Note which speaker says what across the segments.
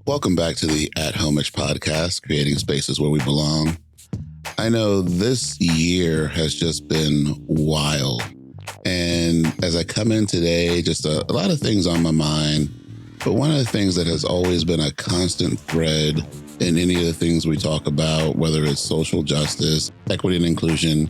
Speaker 1: Welcome back to the At Homeish podcast, creating spaces where we belong. I know this year has just been wild. And as I come in today, just a lot of things on my mind. But one of the things that has always been a constant thread in any of the things we talk about, whether it's social justice, equity and inclusion,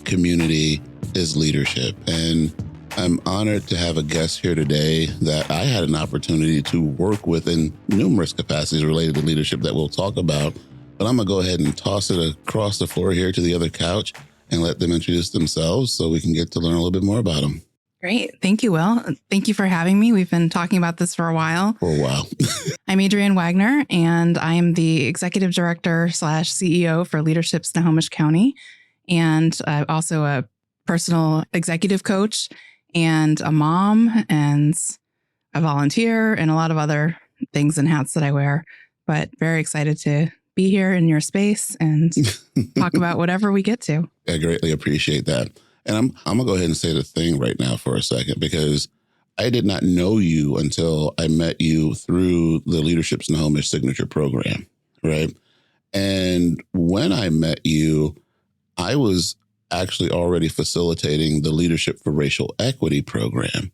Speaker 1: community, is leadership. And I'm honored to have a guest here today that I had an opportunity to work with in numerous capacities related to leadership that we'll talk about. But I'm going to go ahead and toss it across the floor here to the other couch and let them introduce themselves so we can get to learn a little bit more about them.
Speaker 2: Great. Thank you, Wil. Thank you for having me. We've been talking about this for a while. I'm Adrianne Wagner, and I am the Executive Director / CEO for Leadership Snohomish County, and also a personal executive coach and a mom and a volunteer and a lot of other things and hats that I wear. But very excited to be here in your space and talk about whatever we get to.
Speaker 1: I greatly appreciate that. And I'm going to go ahead and say the thing right now for a second, because I did not know you until I met you through the Leadership Snohomish Signature Program, right? And when I met you, I was actually already facilitating the Leadership for Racial Equity program.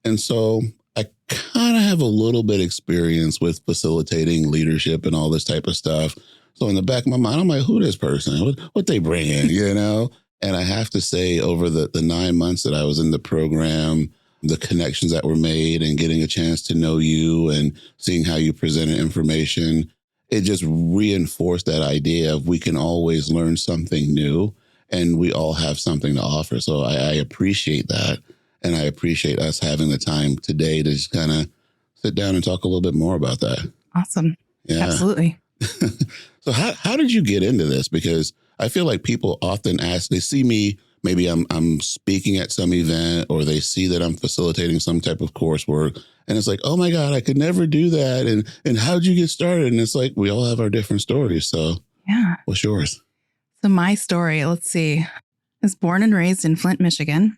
Speaker 1: And so I kind of have a little bit experience with facilitating leadership and all this type of stuff. So in the back of my mind, I'm like, who this person? What they bring in, you know? And I have to say, over the 9 months that I was in the program, the connections that were made and getting a chance to know you and seeing how you presented information, it just reinforced that idea of we can always learn something new and we all have something to offer. So I appreciate that. And I appreciate us having the time today to just kind of sit down and talk a little bit more about that.
Speaker 2: Awesome. Yeah. Absolutely.
Speaker 1: So how did you get into this? Because I feel like people often ask, they see me, maybe I'm speaking at some event, or they see that I'm facilitating some type of coursework. And it's like, oh my God, I could never do that. And how'd you get started? And it's like, we all have our different stories. So yeah, what's yours?
Speaker 2: So my story, let's see, I was born and raised in Flint, Michigan.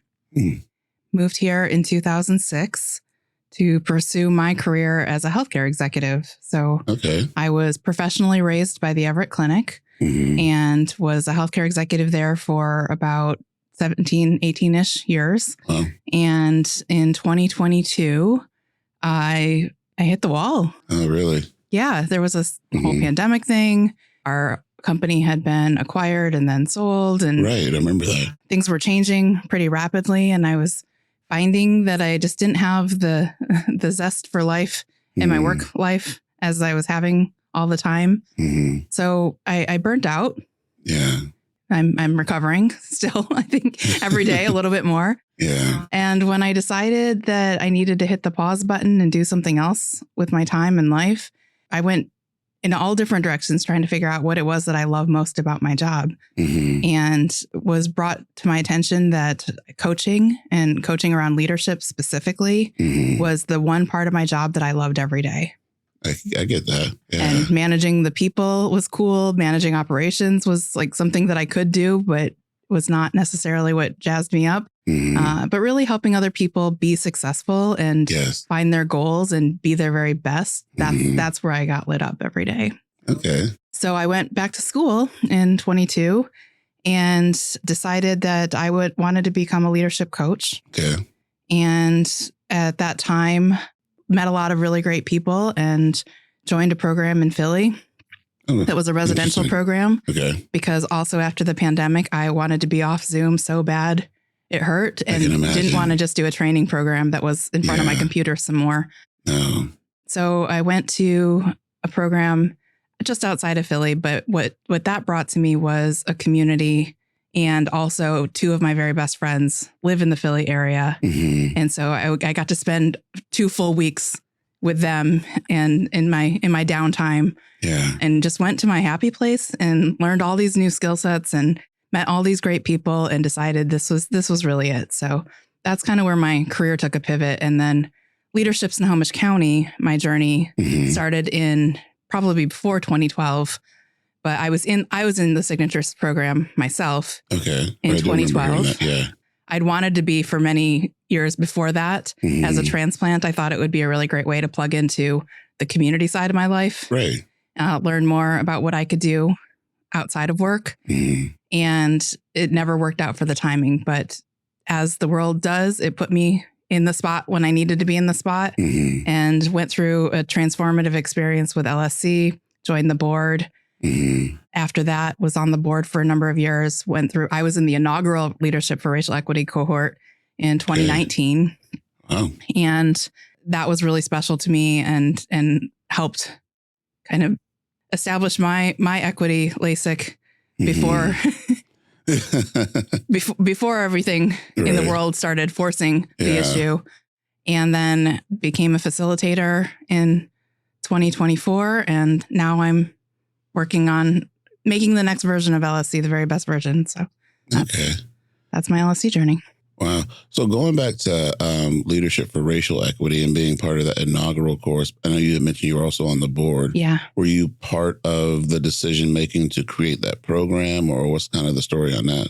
Speaker 2: Moved here in 2006 to pursue my career as a healthcare executive. So I was professionally raised by the Everett Clinic and was a healthcare executive there for about 17, 18-ish years. Wow. And in 2022, I hit the wall.
Speaker 1: Oh, really?
Speaker 2: Yeah, there was a whole pandemic thing. Our company had been acquired and then sold. And
Speaker 1: right, I remember that.
Speaker 2: Things were changing pretty rapidly. And I was finding that I just didn't have the zest for life in my work life as I was having all the time. So I burnt out.
Speaker 1: Yeah.
Speaker 2: I'm recovering still, I think, every day a little bit more.
Speaker 1: Yeah.
Speaker 2: And when I decided that I needed to hit the pause button and do something else with my time and life, I went in all different directions trying to figure out what it was that I love most about my job. And was brought to my attention that coaching and coaching around leadership specifically was the one part of my job that I loved every day.
Speaker 1: I get that. Yeah.
Speaker 2: And managing the people was cool. Managing operations was like something that I could do, but was not necessarily what jazzed me up. But really helping other people be successful and find their goals and be their very best. That's where I got lit up every day.
Speaker 1: Okay.
Speaker 2: So I went back to school in 22 and decided that I wanted to become a leadership coach.
Speaker 1: Okay.
Speaker 2: And at that time, met a lot of really great people and joined a program in Philly. That was a residential program. Okay. Because also after the pandemic, I wanted to be off Zoom so bad it hurt, and didn't want to just do a training program that was in front of my computer some more.
Speaker 1: No.
Speaker 2: So I went to a program just outside of Philly, but what that brought to me was a community, and also two of my very best friends live in the Philly area. And so I got to spend 2 full weeks with them and in my downtime. Yeah. And just went to my happy place and learned all these new skill sets and met all these great people and decided this was really it. So that's kind of where my career took a pivot. And then Leadership Snohomish County, my journey started in probably before 2012, but I was in the signatures program myself.
Speaker 1: Okay.
Speaker 2: In 2012.
Speaker 1: Yeah.
Speaker 2: I'd wanted to be for many years before that as a transplant. I thought it would be a really great way to plug into the community side of my life,
Speaker 1: Right.
Speaker 2: learn more about what I could do outside of work. And it never worked out for the timing. But as the world does, it put me in the spot when I needed to be in the spot, and went through a transformative experience with LSC, joined the board. After that, was on the board for a number of years, I was in the inaugural Leadership for Racial Equity cohort in 2019.
Speaker 1: Wow.
Speaker 2: And that was really special to me and helped kind of establish my equity LASIK before before everything in the world started forcing the issue. And then became a facilitator in 2024. And now I'm working on making the next version of LSC the very best version. So that's my LSC journey.
Speaker 1: Wow. So going back to Leadership for Racial Equity and being part of that inaugural course, I know you had mentioned you were also on the board.
Speaker 2: Yeah.
Speaker 1: Were you part of the decision making to create that program, or what's kind of the story on that?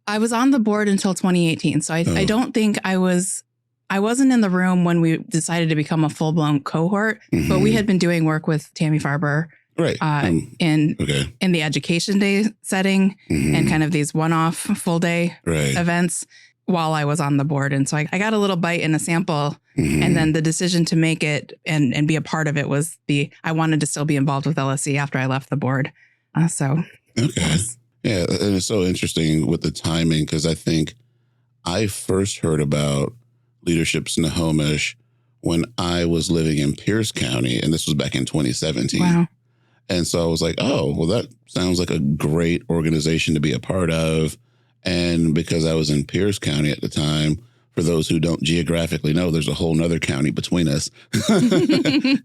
Speaker 2: I was on the board until 2018. So I don't think I wasn't in the room when we decided to become a full-blown cohort, but we had been doing work with Tammy Farber.
Speaker 1: Right.
Speaker 2: In the education day setting and kind of these one-off full day events while I was on the board. And so I got a little bite and a sample, and then the decision to make it and be a part of it was I wanted to still be involved with LSC after I left the board. Yeah.
Speaker 1: And it's so interesting with the timing, because I think I first heard about Leadership Snohomish when I was living in Pierce County, and this was back in 2017.
Speaker 2: Wow.
Speaker 1: And so I was like, oh, well, that sounds like a great organization to be a part of. And because I was in Pierce County at the time, for those who don't geographically know, there's a whole nother county between us.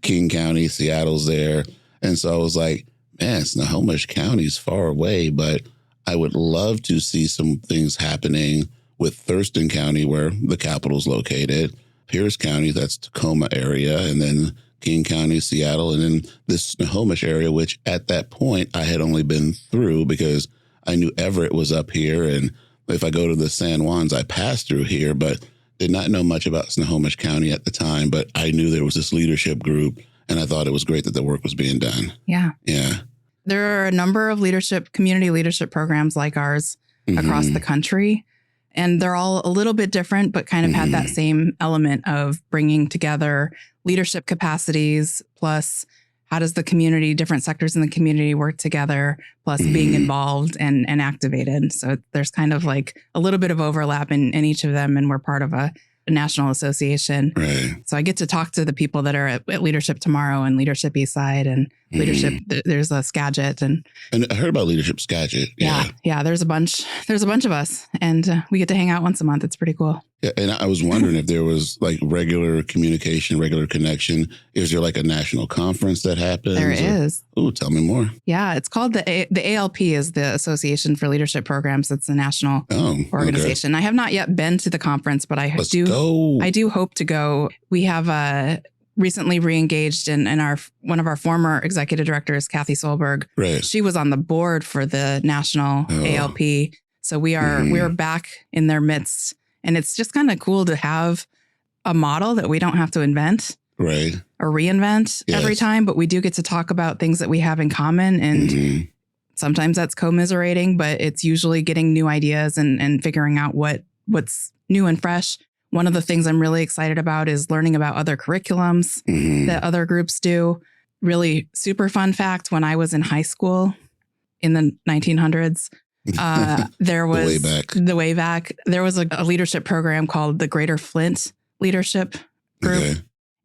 Speaker 1: King County, Seattle's there. And so I was like, man, Snohomish County's far away, but I would love to see some things happening with Thurston County, where the capital's located, Pierce County, that's Tacoma area, and then King County, Seattle, and then this Snohomish area, which at that point I had only been through because I knew Everett was up here. And if I go to the San Juans, I passed through here, but did not know much about Snohomish County at the time. But I knew there was this leadership group, and I thought it was great that the work was being done.
Speaker 2: Yeah.
Speaker 1: Yeah.
Speaker 2: There are a number of community leadership programs like ours across the country. And they're all a little bit different, but kind of had that same element of bringing together leadership capacities, plus how does the community, different sectors in the community work together, plus being involved and activated. So there's kind of like a little bit of overlap in each of them. And we're part of a national association.
Speaker 1: Right.
Speaker 2: So I get to talk to the people that are at Leadership Tomorrow and Leadership Eastside and Leadership. There's a Skagit and
Speaker 1: I heard about Leadership Skagit.
Speaker 2: Yeah. There's a bunch of us, and we get to hang out once a month. It's pretty cool.
Speaker 1: Yeah, and I was wondering if there was like regular communication, regular connection. Is there like a national conference that happens?
Speaker 2: There is.
Speaker 1: Oh, tell me more.
Speaker 2: Yeah, it's called the ALP is the Association for Leadership Programs. It's a national organization. I have not yet been to the conference, but I do hope to go. We have recently re-engaged in one of our former executive directors, Kathy Solberg.
Speaker 1: Right.
Speaker 2: She was on the board for the national ALP. So we are back in their midst. And it's just kind of cool to have a model that we don't have to invent or reinvent every time, but we do get to talk about things that we have in common. And sometimes that's commiserating, but it's usually getting new ideas and figuring out what's new and fresh. One of the things I'm really excited about is learning about other curriculums that other groups do. Really super fun fact, when I was in high school in the 1900s, there was the way back. There was a leadership program called the Greater Flint Leadership Group. Okay.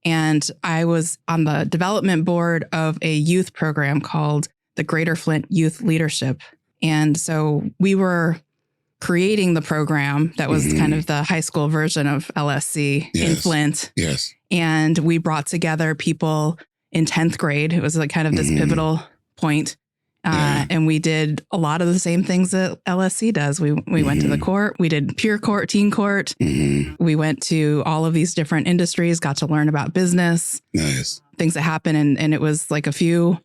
Speaker 2: And I was on the development board of a youth program called the Greater Flint Youth Leadership. And so we were creating the program that was kind of the high school version of LSC in Flint.
Speaker 1: Yes.
Speaker 2: And we brought together people in 10th grade. It was like kind of this pivotal point. And we did a lot of the same things that LSC does. We went to the court. We did peer court, teen court. We went to all of these different industries, got to learn about business, things that happen. And it was like a few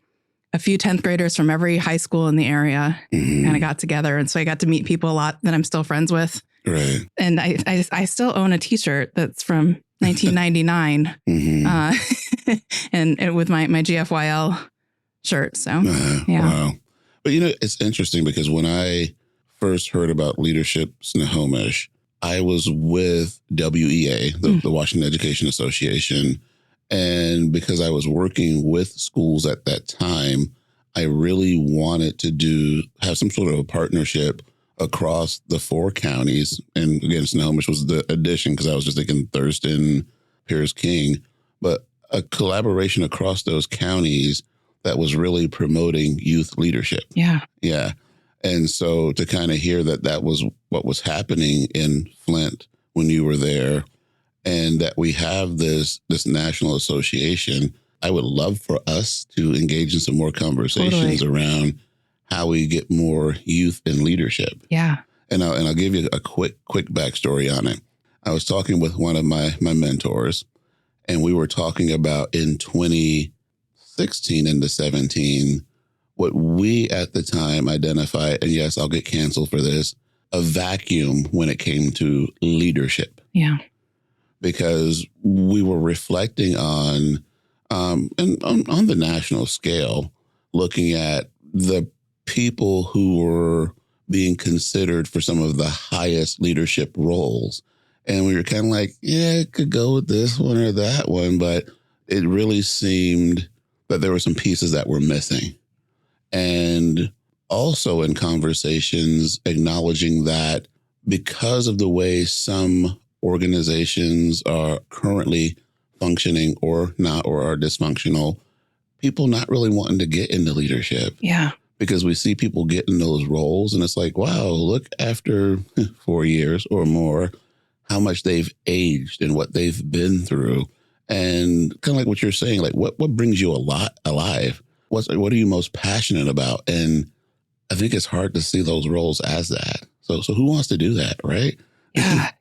Speaker 2: 10th graders from every high school in the area kind of got together. And so I got to meet people a lot that I'm still friends with.
Speaker 1: Right.
Speaker 2: And I still own a T-shirt that's from 1999. and with my GFYL shirt. So, yeah.
Speaker 1: Wow. But, it's interesting because when I first heard about Leadership Snohomish, I was with WEA, the Washington Education Association. And because I was working with schools at that time, I really wanted to have some sort of a partnership across the 4 counties. And again, Snohomish was the addition because I was just thinking Thurston, Pierce King, but a collaboration across those counties that was really promoting youth leadership.
Speaker 2: Yeah.
Speaker 1: Yeah. And so to kind of hear that was what was happening in Flint when you were there, and that we have this national association, I would love for us to engage in some more conversations around how we get more youth in leadership.
Speaker 2: Yeah.
Speaker 1: And I'll give you a quick backstory on it. I was talking with one of my mentors, and we were talking about in 2016 into 17, what we at the time identified, and yes, I'll get canceled for this, a vacuum when it came to leadership.
Speaker 2: Yeah.
Speaker 1: Because we were reflecting on the national scale, looking at the people who were being considered for some of the highest leadership roles. And we were kind of like, yeah, it could go with this one or that one. But it really seemed that there were some pieces that were missing. And also in conversations, acknowledging that because of the way some organizations are currently functioning or not, or are dysfunctional, people not really wanting to get into leadership.
Speaker 2: Yeah.
Speaker 1: Because we see people get in those roles and it's like, wow, look, after 4 years or more, how much they've aged and what they've been through. And kind of like what you're saying, like what brings you alive? What are you most passionate about? And I think it's hard to see those roles as that. So who wants to do that, right?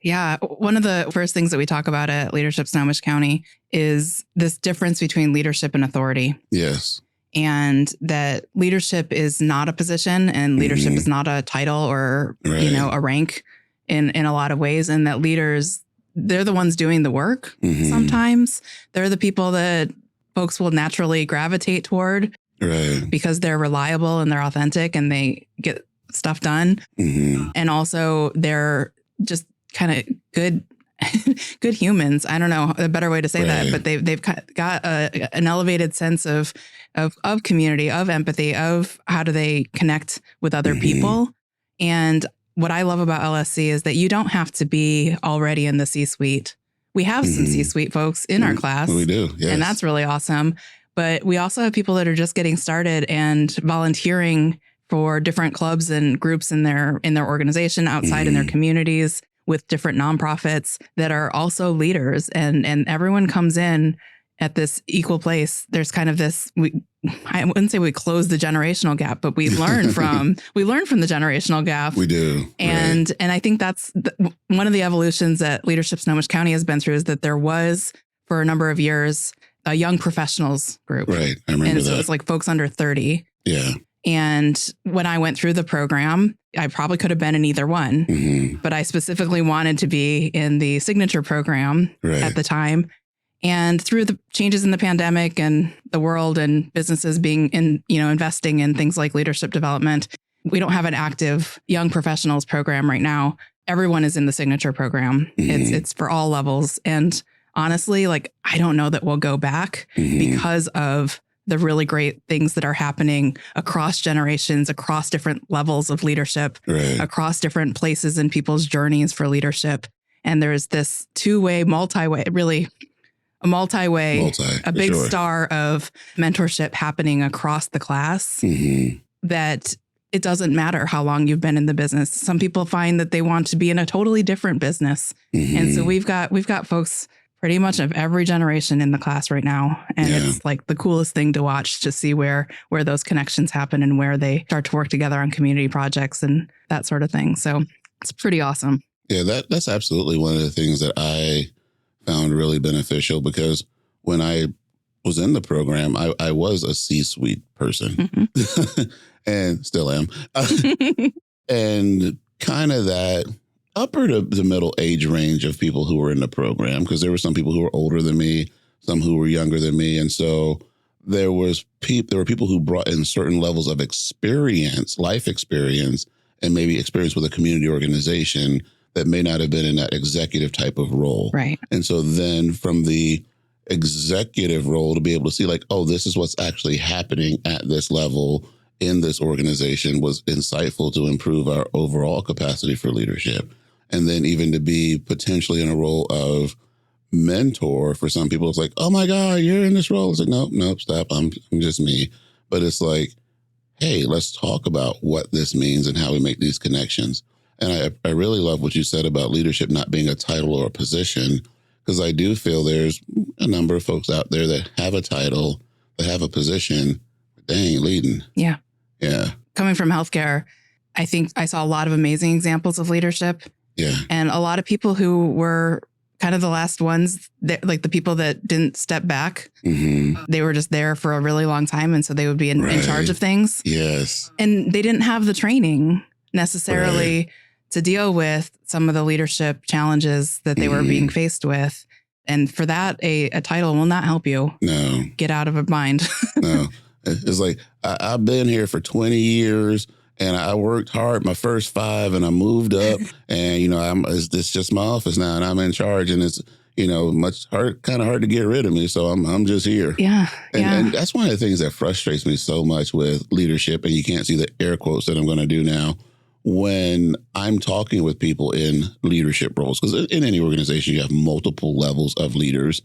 Speaker 2: Yeah. One of the first things that we talk about at Leadership Snohomish County is this difference between leadership and authority.
Speaker 1: Yes.
Speaker 2: And that leadership is not a position, and leadership is not a title or, a rank in a lot of ways. And that leaders, they're the ones doing the work. Sometimes they're the people that folks will naturally gravitate toward because they're reliable and they're authentic and they get stuff done. And also they're just kind of good humans. I don't know a better way to say that, but they've got an elevated sense of community, of empathy, of how do they connect with other people. And what I love about LSC is that you don't have to be already in the C-suite. We have some C-suite folks in our class.
Speaker 1: We do, yes.
Speaker 2: And that's really awesome. But we also have people that are just getting started and volunteering for different clubs and groups in their organization, outside in their communities, with different nonprofits that are also leaders. And everyone comes in at this equal place. There's kind of this, I wouldn't say we close the generational gap, but we learn from the generational gap.
Speaker 1: We do.
Speaker 2: And I think that's one of the evolutions that Leadership Snohomish County has been through, is that there was, for a number of years, a young professionals group.
Speaker 1: Right. I remember
Speaker 2: and so
Speaker 1: that.
Speaker 2: it's like folks under 30.
Speaker 1: Yeah.
Speaker 2: And when I went through the program, I probably could have been in either one, but I specifically wanted to be in the signature program at the time. And through the changes in the pandemic and the world and businesses being investing in things like leadership development, we don't have an active young professionals program right now. Everyone is in the signature program. It's for all levels. And honestly, like, I don't know that we'll go back because of the really great things that are happening across generations, across different levels of leadership, across different places in people's journeys for leadership. And there's this two-way, multi-way, really a multi-way, a big star of mentorship happening across the class, that it doesn't matter how long you've been in the business. Some people find that they want to be in a totally different business. And so we've got folks pretty much of every generation in the class right now. And it's like the coolest thing to watch, to see where those connections happen and where they start to work together on community projects and that sort of thing. So it's pretty awesome. Yeah,
Speaker 1: that's absolutely one of the things that I found really beneficial, because when I was in the program, I was a C-suite person and still am. And kind of that upper to the middle age range of people who were in the program, because there were some people who were older than me, some who were younger than me. And so there were people who brought in certain levels of experience, life experience, and maybe experience with a community organization that may not have been in that executive type of role.
Speaker 2: Right.
Speaker 1: And so then from the executive role to be able to see like, oh, this is what's actually happening at this level in this organization was insightful to improve our overall capacity for leadership. And then even to be potentially in a role of mentor for some people, it's like, oh my God, you're in this role. It's like, nope, stop. I'm just me. But it's like, hey, let's talk about what this means and how we make these connections. And I really love what you said about leadership not being a title or a position, because I do feel there's a number of folks out there that have a title, that have a position, but they ain't leading.
Speaker 2: Yeah.
Speaker 1: Yeah.
Speaker 2: Coming from healthcare, I think I saw a lot of amazing examples of leadership.
Speaker 1: Yeah.
Speaker 2: And a lot of people who were kind of the last ones, that, like the people that didn't step back, they were just there for a really long time. And so they would be in charge of things.
Speaker 1: Yes.
Speaker 2: And they didn't have the training necessarily to deal with some of the leadership challenges that they were being faced with. And for that, a title will not help you.
Speaker 1: No. Get
Speaker 2: out of a bind.
Speaker 1: No. It's like, I've been here for 20 years and I worked hard my first 5 and I moved up and, it's just my office now and I'm in charge and it's, kind of hard to get rid of me. So I'm just here.
Speaker 2: Yeah.
Speaker 1: And that's one of the things that frustrates me so much with leadership. And you can't see the air quotes that I'm going to do now when I'm talking with people in leadership roles, because in any organization, you have multiple levels of leaders.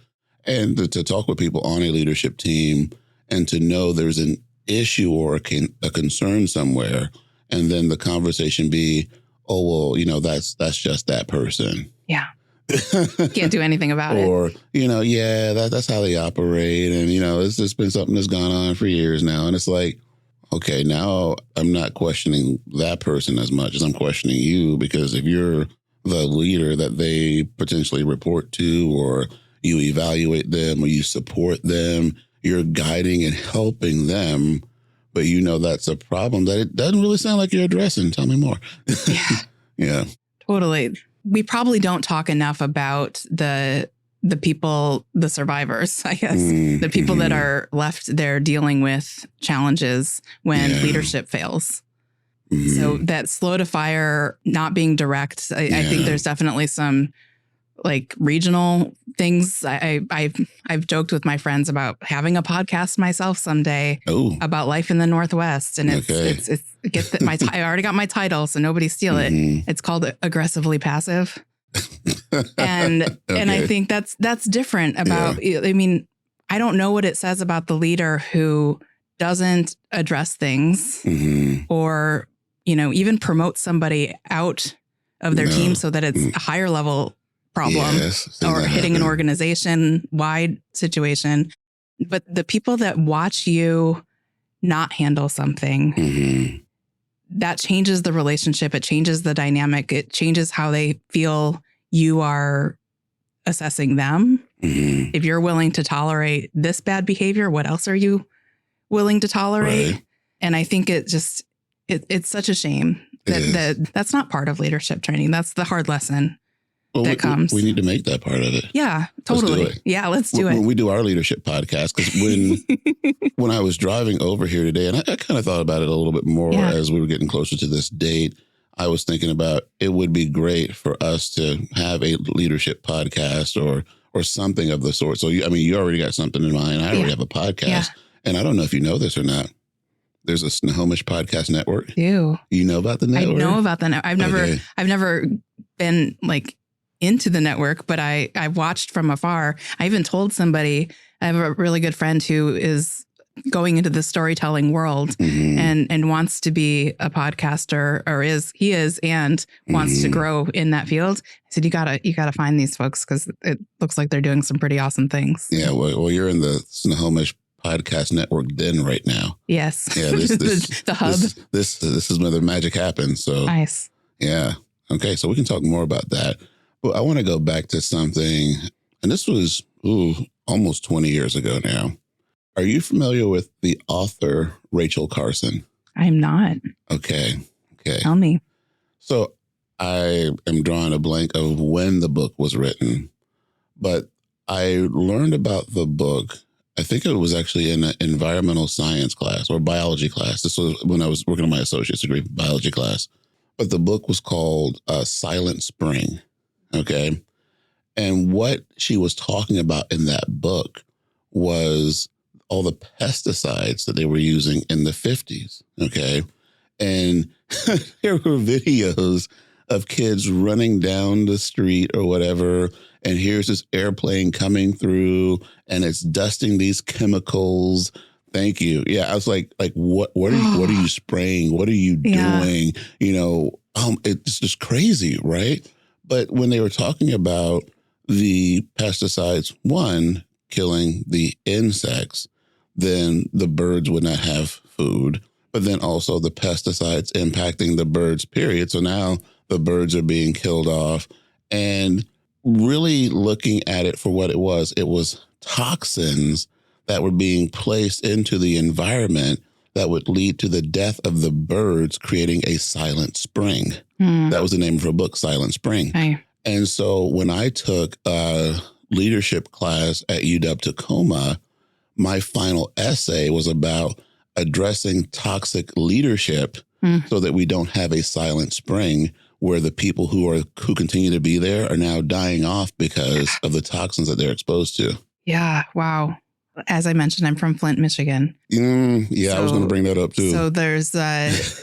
Speaker 1: And to talk with people on a leadership team and to know there's an issue or a concern somewhere, and then the conversation be, oh, well, that's just that person.
Speaker 2: Yeah. Can't do anything about it.
Speaker 1: Or, that's how they operate. And, it's just been something that's gone on for years now. And it's like, okay, now I'm not questioning that person as much as I'm questioning you, because if you're the leader that they potentially report to, or you evaluate them or you support them, you're guiding and helping them, but that's a problem that it doesn't really sound like you're addressing. Tell me more.
Speaker 2: Yeah.
Speaker 1: Yeah.
Speaker 2: Totally. We probably don't talk enough about the people, the survivors, I guess, the people that are left there dealing with challenges when leadership fails. So that slow to fire, not being direct, I think there's definitely some like regional things. I've joked with my friends about having a podcast myself someday about life in the Northwest. And I already got my title, so nobody steal it. It's called Aggressively Passive. And I think that's different about, I mean, I don't know what it says about the leader who doesn't address things or, even promote somebody out of their team so that it's a higher level problem or hitting an organization wide situation. But the people that watch you not handle something, that changes the relationship. It changes the dynamic. It changes how they feel you are assessing them. If you're willing to tolerate this bad behavior, what else are you willing to tolerate? Right. And I think it's such a shame that's not part of leadership training. That's the hard lesson that comes.
Speaker 1: We need to make that part of it.
Speaker 2: Yeah, totally. Let's do it.
Speaker 1: When we do our leadership podcast, because when I was driving over here today, and I kind of thought about it a little bit more as we were getting closer to this date, I was thinking about it would be great for us to have a leadership podcast or something of the sort. So, you already got something in mind. I already have a podcast. And I don't know if you know this or not. There's a Snohomish Podcast Network. You know about the network? I know about the network. I've never been like into the network, but I watched from afar. I even told somebody, I have a really good friend who is going into the storytelling world and wants to be a podcaster, or he is and wants to grow in that field. I said, you gotta find these folks, because it looks like they're doing some pretty awesome things. Yeah. Well, you're in the Snohomish Podcast Network den right now. Yes. Yeah. The hub. This is where the magic happens. So nice. Yeah. Okay. So we can talk more about that. But I want to go back to something, and this was almost 20 years ago now. Are you familiar with the author Rachel Carson? I'm not. Okay. Tell me. So I am drawing a blank of when the book was written, but I learned about the book. I think it was actually in an environmental science class or biology class. This was when I was working on my associate's degree biology class. But the book was called Silent Spring. Okay. And what she was talking about in that book was all the pesticides that they were using in the 50s. Okay. And there were videos of kids running down the street or whatever. And here's this airplane coming through and it's dusting these chemicals. Thank you. Yeah. I was like, what are you spraying? What are you doing? It's just crazy. Right. But when they were talking about the pesticides, one, killing the insects, then the birds would not have food, but then also the pesticides impacting the birds, period. So now the birds are being killed off, and really looking at it for what it was toxins that were being placed into the environment that would lead to the death of the birds, creating a silent spring. That was the name of her book, Silent Spring.
Speaker 2: Okay.
Speaker 1: And so when I took a leadership class at UW-Tacoma, my final essay was about addressing toxic leadership so that we don't have a silent spring where the people who continue to be there are now dying off because of the toxins that they're exposed to.
Speaker 2: Yeah. Wow. As I mentioned, I'm from Flint, Michigan.
Speaker 1: I was going to bring that up too.
Speaker 2: So there's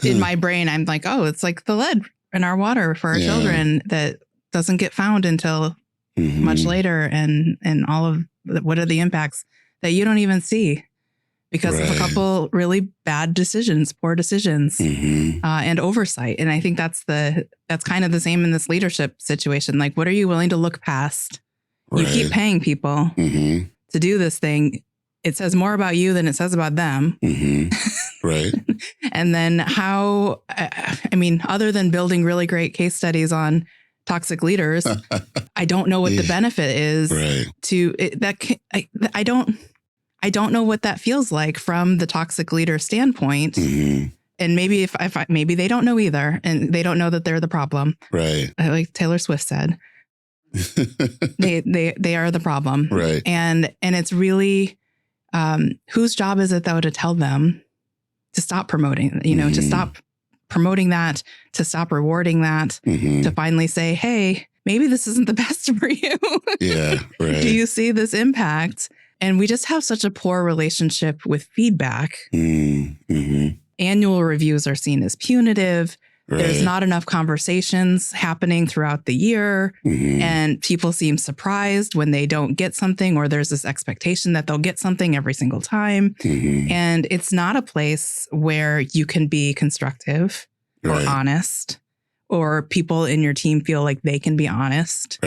Speaker 2: in my brain, I'm like, oh, it's like the lead in our water for our children that doesn't get found until much later. And all of what are the impacts that you don't even see because of a couple really bad decisions, poor decisions, and oversight. And I think that's kind of the same in this leadership situation. Like, what are you willing to look past? You keep paying people to do this thing. It says more about you than it says about them.
Speaker 1: Right.
Speaker 2: And then how, other than building really great case studies on toxic leaders, I don't know what the benefit is to it. I don't know what that feels like from the toxic leader standpoint. And maybe if maybe they don't know either, and they don't know that they're the problem. Right. Like Taylor Swift said, they are the problem. Right. And it's really, whose job is it though to tell them to stop promoting, to stop promoting that, to stop rewarding that, to finally say, hey, maybe this isn't the best for you. Yeah. Right. Do you see this impact? And we just have such a poor relationship with feedback. Annual reviews are seen as punitive. There's not enough conversations happening throughout the year. And people seem surprised when they don't get something, or there's this expectation that they'll get something every single time. And it's not a place where you can be constructive or honest, or people in your team feel like they can be honest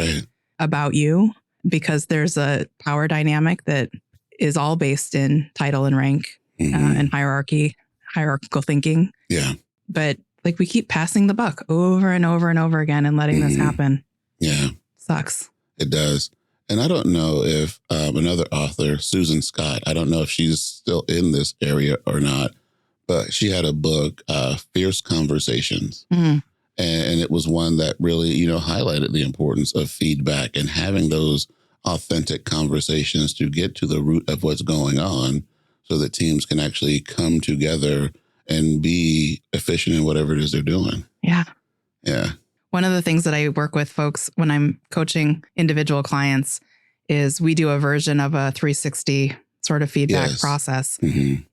Speaker 2: about you, because there's a power dynamic that is all based in title and rank and hierarchical thinking. Yeah. But like, we keep passing the buck over and over and over again and letting this happen. Yeah. Sucks.
Speaker 1: It does. And I don't know if another author, Susan Scott, I don't know if she's still in this area or not, but she had a book, Fierce Conversations. And it was one that really, highlighted the importance of feedback and having those authentic conversations to get to the root of what's going on so that teams can actually come together and be efficient in whatever it is they're doing. Yeah. Yeah.
Speaker 2: One of the things that I work with folks when I'm coaching individual clients is we do a version of a 360 sort of feedback process.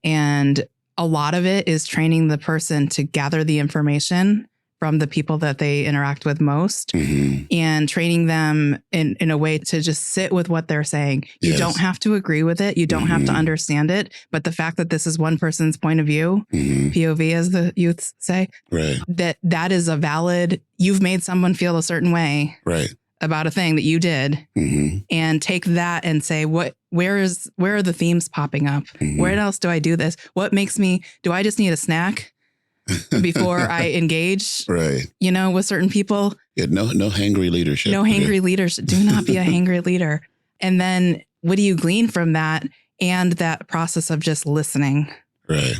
Speaker 2: And a lot of it is training the person to gather the information from the people that they interact with most, and training them in a way to just sit with what they're saying. You don't have to agree with it. You don't have to understand it. But the fact that this is one person's point of view, POV, as the youths say, that is a valid, you've made someone feel a certain way about a thing that you did, and take that and say, where are the themes popping up? Where else do I do this? What makes me, do I just need a snack before I engage, with certain people?
Speaker 1: Yeah, no hangry leadership.
Speaker 2: No hangry leaders. Do not be a hangry leader. And then what do you glean from that? And that process of just listening,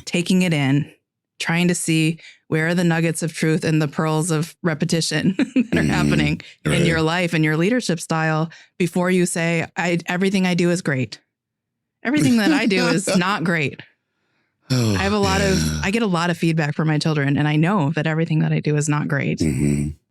Speaker 2: taking it in, trying to see where are the nuggets of truth and the pearls of repetition that are happening in your life and your leadership style before you say, everything I do is great. Everything that I do is not great. I get a lot of feedback from my children, and I know that everything that I do is not great.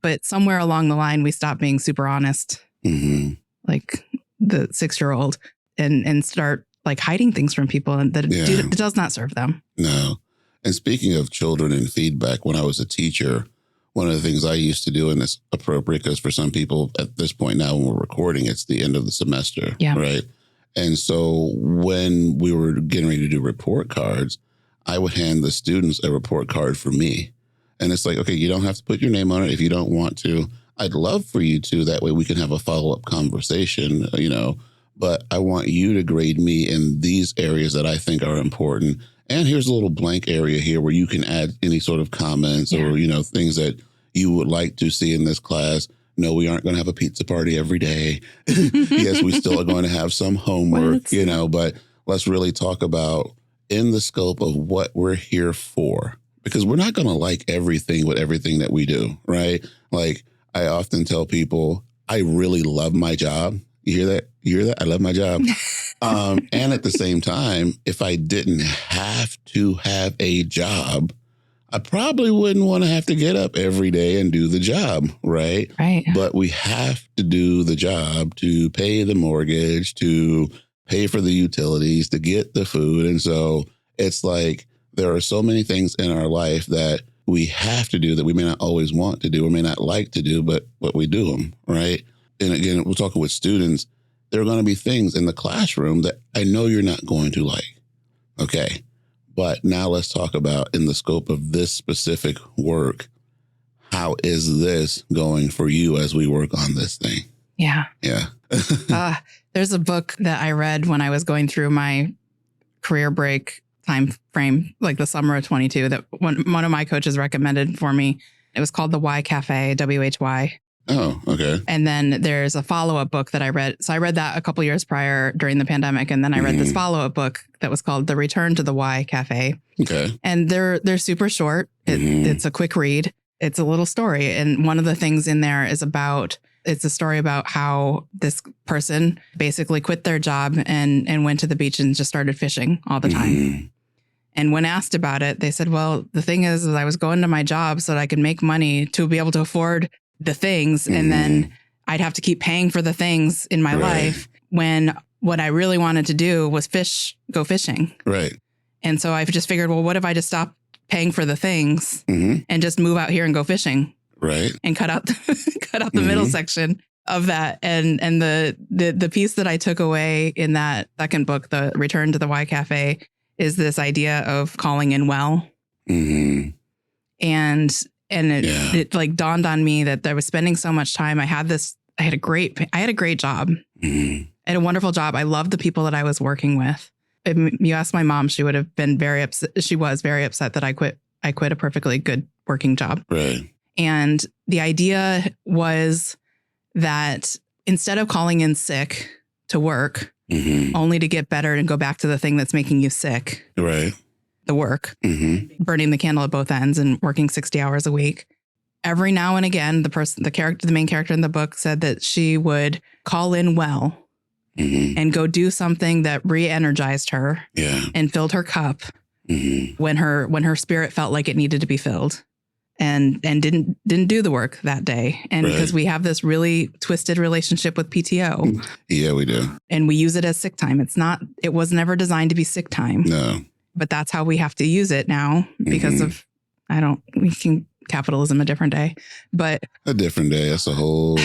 Speaker 2: But somewhere along the line, we stop being super honest, like the 6-year-old, and start like hiding things from people, and that it does not serve them.
Speaker 1: No. And speaking of children and feedback, when I was a teacher, one of the things I used to do, and it's appropriate because for some people at this point now when we're recording, it's the end of the semester, right? And so when we were getting ready to do report cards, I would hand the students a report card for me. And it's like, okay, you don't have to put your name on it if you don't want to. I'd love for you to. That way we can have a follow-up conversation, but I want you to grade me in these areas that I think are important. And here's a little blank area here where you can add any sort of comments or, things that you would like to see in this class. No, we aren't going to have a pizza party every day. Yes, we still are going to have some homework, but let's really talk about in the scope of what we're here for, because we're not going to like everything with everything that we do, right? Like I often tell people, I really love my job. You hear that? You hear that? I love my job. And at the same time, if I didn't have to have a job, I probably wouldn't want to have to get up every day and do the job, right?
Speaker 2: Right.
Speaker 1: But we have to do the job to pay the mortgage, to pay for the utilities, to get the food. And so it's like there are so many things in our life that we have to do that we may not always want to do or may not like to do, but we do them, right? And again, we're talking with students. There are going to be things in the classroom that I know you're not going to like. Okay. But now let's talk about in the scope of this specific work, how is this going for you as we work on this thing?
Speaker 2: Yeah.
Speaker 1: Yeah.
Speaker 2: There's a book that I read when I was going through my career break time frame, like the summer of 22, that one of my coaches recommended for me. It was called The Why Cafe, WHY.
Speaker 1: Oh, okay.
Speaker 2: And then there's a follow-up book that I read. So I read that a couple years prior during the pandemic. And then I read this follow-up book that was called The Return to the Why Cafe.
Speaker 1: Okay.
Speaker 2: And they're super short. It's a quick read. It's a little story. And one of the things in there is it's a story about how this person basically quit their job and went to the beach and just started fishing all the time. And when asked about it, they said, well, the thing is I was going to my job so that I could make money to be able to afford the things. And then I'd have to keep paying for the things in my life when what I really wanted to do was go fishing.
Speaker 1: Right.
Speaker 2: And so I've just figured, well, what if I just stop paying for the things and just move out here and go fishing?
Speaker 1: Right.
Speaker 2: And cut out the middle section of that. And the piece that I took away in that second book, The Return to the Why Cafe, is this idea of calling in well. And it like dawned on me that I was spending so much time. I had a great job. I had a wonderful job. I loved the people that I was working with. If you asked my mom, she would have been very upset. She was very upset that I quit a perfectly good working job.
Speaker 1: Right.
Speaker 2: And the idea was that instead of calling in sick to work, only to get better and go back to the thing that's making you sick.
Speaker 1: Right.
Speaker 2: The work, burning the candle at both ends and working 60 hours a week. Every now and again, the main character in the book said that she would call in well and go do something that re-energized her and filled her cup when her spirit felt like it needed to be filled and didn't do the work that day. And because we have this really twisted relationship with PTO.
Speaker 1: Yeah, we do.
Speaker 2: And we use it as sick time. It was never designed to be sick time.
Speaker 1: No.
Speaker 2: But that's how we have to use it now because of, capitalism a different day, but
Speaker 1: a different day. That's a whole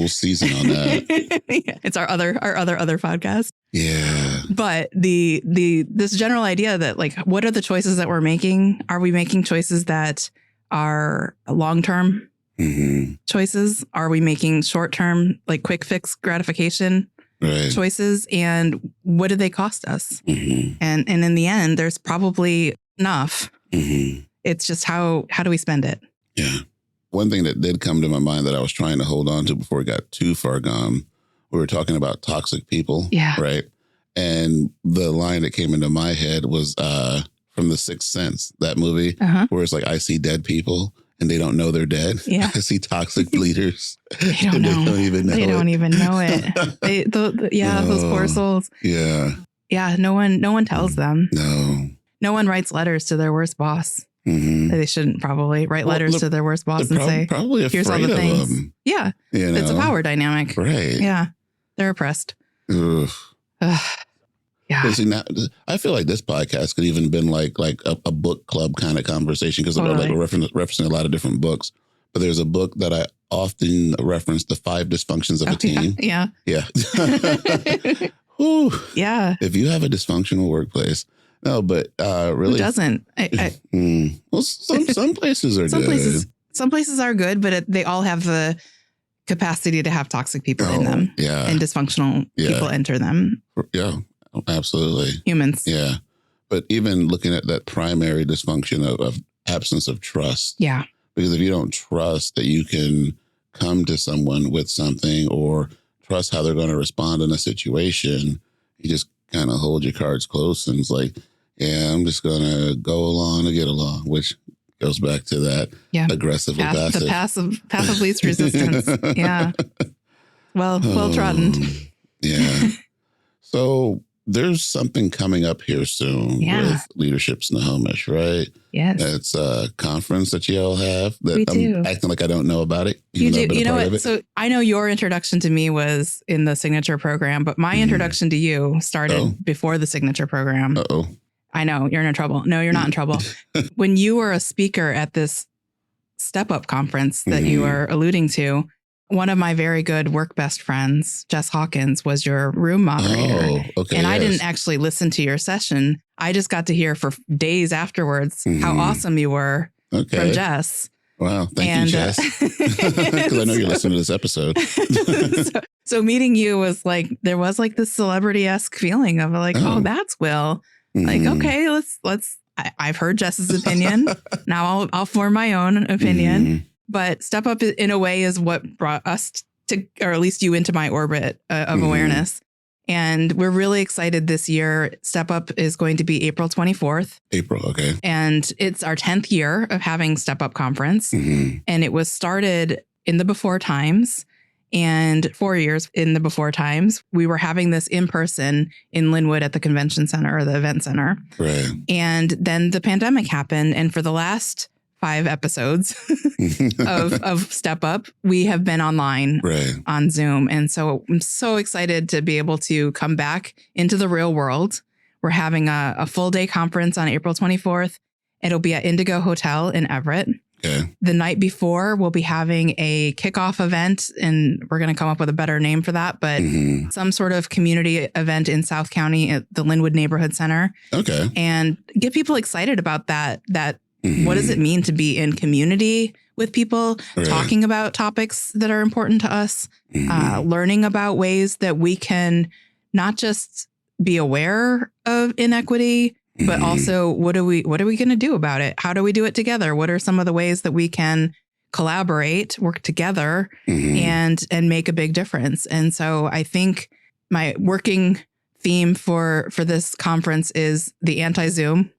Speaker 1: season on that.
Speaker 2: It's our other podcast.
Speaker 1: Yeah.
Speaker 2: But this general idea that like, what are the choices that we're making? Are we making choices that are long-term choices? Are we making short-term, like quick fix gratification choices? And what do they cost us? And in the end, there's probably enough. It's just how do we spend it?
Speaker 1: Yeah. One thing that did come to my mind that I was trying to hold on to before it got too far gone, we were talking about toxic people.
Speaker 2: Yeah.
Speaker 1: Right. And the line that came into my head was from The Sixth Sense, that movie,
Speaker 2: Uh-huh.
Speaker 1: where it's like, I see dead people and they don't know they're dead.
Speaker 2: Yeah.
Speaker 1: I see toxic leaders.
Speaker 2: They don't know.
Speaker 1: They don't even know
Speaker 2: They
Speaker 1: it.
Speaker 2: don't even know it. Those poor souls.
Speaker 1: Yeah.
Speaker 2: Yeah. No one tells them.
Speaker 1: No.
Speaker 2: No one writes letters to their worst boss.
Speaker 1: Mm-hmm.
Speaker 2: They shouldn't probably write letters to their worst boss and say,
Speaker 1: probably
Speaker 2: here's all the
Speaker 1: afraid of
Speaker 2: things.
Speaker 1: them.
Speaker 2: Yeah.
Speaker 1: You know?
Speaker 2: It's a power dynamic.
Speaker 1: Right.
Speaker 2: Yeah. They're oppressed.
Speaker 1: Ugh.
Speaker 2: Yeah.
Speaker 1: But see, now, I feel like this podcast could even been like a book club kind of conversation, because
Speaker 2: Totally.
Speaker 1: we're referencing a lot of different books. But there's a book that I often reference, The 5 Dysfunctions of a Team.
Speaker 2: Yeah.
Speaker 1: Yeah. Whew.
Speaker 2: Yeah.
Speaker 1: If you have a dysfunctional workplace, no, but really,
Speaker 2: Who doesn't?
Speaker 1: well, some places are good.
Speaker 2: Some places are good, but they all have the capacity to have toxic people in them.
Speaker 1: Yeah.
Speaker 2: And dysfunctional people enter them.
Speaker 1: Yeah, absolutely.
Speaker 2: Humans.
Speaker 1: Yeah. But even looking at that primary dysfunction of absence of trust.
Speaker 2: Yeah.
Speaker 1: Because if you don't trust that you can come to someone with something, or trust how they're going to respond in a situation, you just kind of hold your cards close and it's like, yeah, I'm just going to go along to get along, which goes back to that aggressive or passive.
Speaker 2: The path of least resistance. Yeah. Well trodden.
Speaker 1: Yeah. So there's something coming up here soon with Leadership Snohomish, right?
Speaker 2: Yes.
Speaker 1: It's a conference that you all have that
Speaker 2: We do.
Speaker 1: I'm acting like I don't know about it.
Speaker 2: You do. You know what? So I know your introduction to me was in the signature program, but my introduction to you started before the signature program.
Speaker 1: Uh-oh.
Speaker 2: I know you're in trouble. No, you're not in trouble. When you were a speaker at this Step Up conference that you are alluding to, one of my very good work best friends, Jess Hawkins, was your room moderator.
Speaker 1: Oh, okay.
Speaker 2: And I didn't actually listen to your session. I just got to hear for days afterwards how awesome you were from Jess.
Speaker 1: Wow. Thank you, Jess. Because I know you're listening to this episode.
Speaker 2: so meeting you was like, there was like this celebrity-esque feeling of like, oh, that's Wil. Like, okay, let's. I've heard Jess's opinion. Now I'll form my own opinion. But Step Up in a way is what brought us to, or at least you into my orbit of awareness. And we're really excited this year. Step Up is going to be April 24th.
Speaker 1: April, okay.
Speaker 2: And it's our 10th year of having Step Up Conference. And it was started in the before times. And 4 years in the before times, we were having this in person in Linwood at the convention center or the event center.
Speaker 1: Right.
Speaker 2: And then the pandemic happened. And for the last 5 episodes of Step Up, we have been online on Zoom. And so I'm so excited to be able to come back into the real world. We're having a full day conference on April 24th. It'll be at Indigo Hotel in Everett.
Speaker 1: Okay.
Speaker 2: The night before, we'll be having a kickoff event, and we're going to come up with a better name for that, but some sort of community event in South County at the Linwood Neighborhood Center.
Speaker 1: Okay.
Speaker 2: And get people excited about that what does it mean to be in community with people, talking about topics that are important to us, learning about ways that we can not just be aware of inequity, but also what are we going to do about it? How do we do it together? What are some of the ways that we can collaborate, work together, and make a big difference? And so I think my working theme for this conference is the anti-Zoom.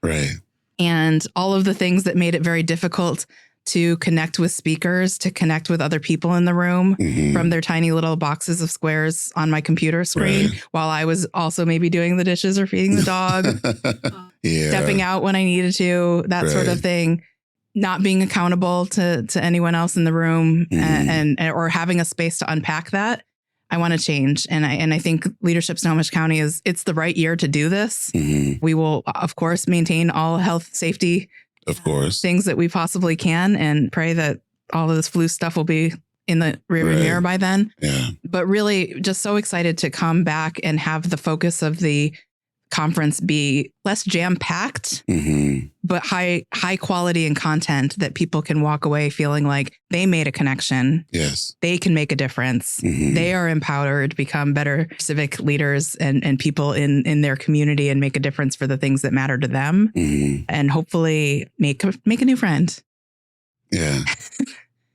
Speaker 1: Right.
Speaker 2: And all of the things that made it very difficult to connect with speakers, to connect with other people in the room from their tiny little boxes of squares on my computer screen, while I was also maybe doing the dishes or feeding the dog, stepping out when I needed to, that sort of thing, not being accountable to anyone else in the room and or having a space to unpack that. I want to change. And I think Leadership Snohomish County it's the right year to do this. We will, of course, maintain all health, safety, things that we possibly can, and pray that all of this flu stuff will be in the rearview mirror by then.
Speaker 1: Yeah.
Speaker 2: But really just so excited to come back and have the focus of the conference be less jam-packed, but high quality and content that people can walk away feeling like they made a connection.
Speaker 1: Yes.
Speaker 2: They can make a difference. They are empowered to become better civic leaders and people in their community and make a difference for the things that matter to them, and hopefully make a new friend.
Speaker 1: Yeah.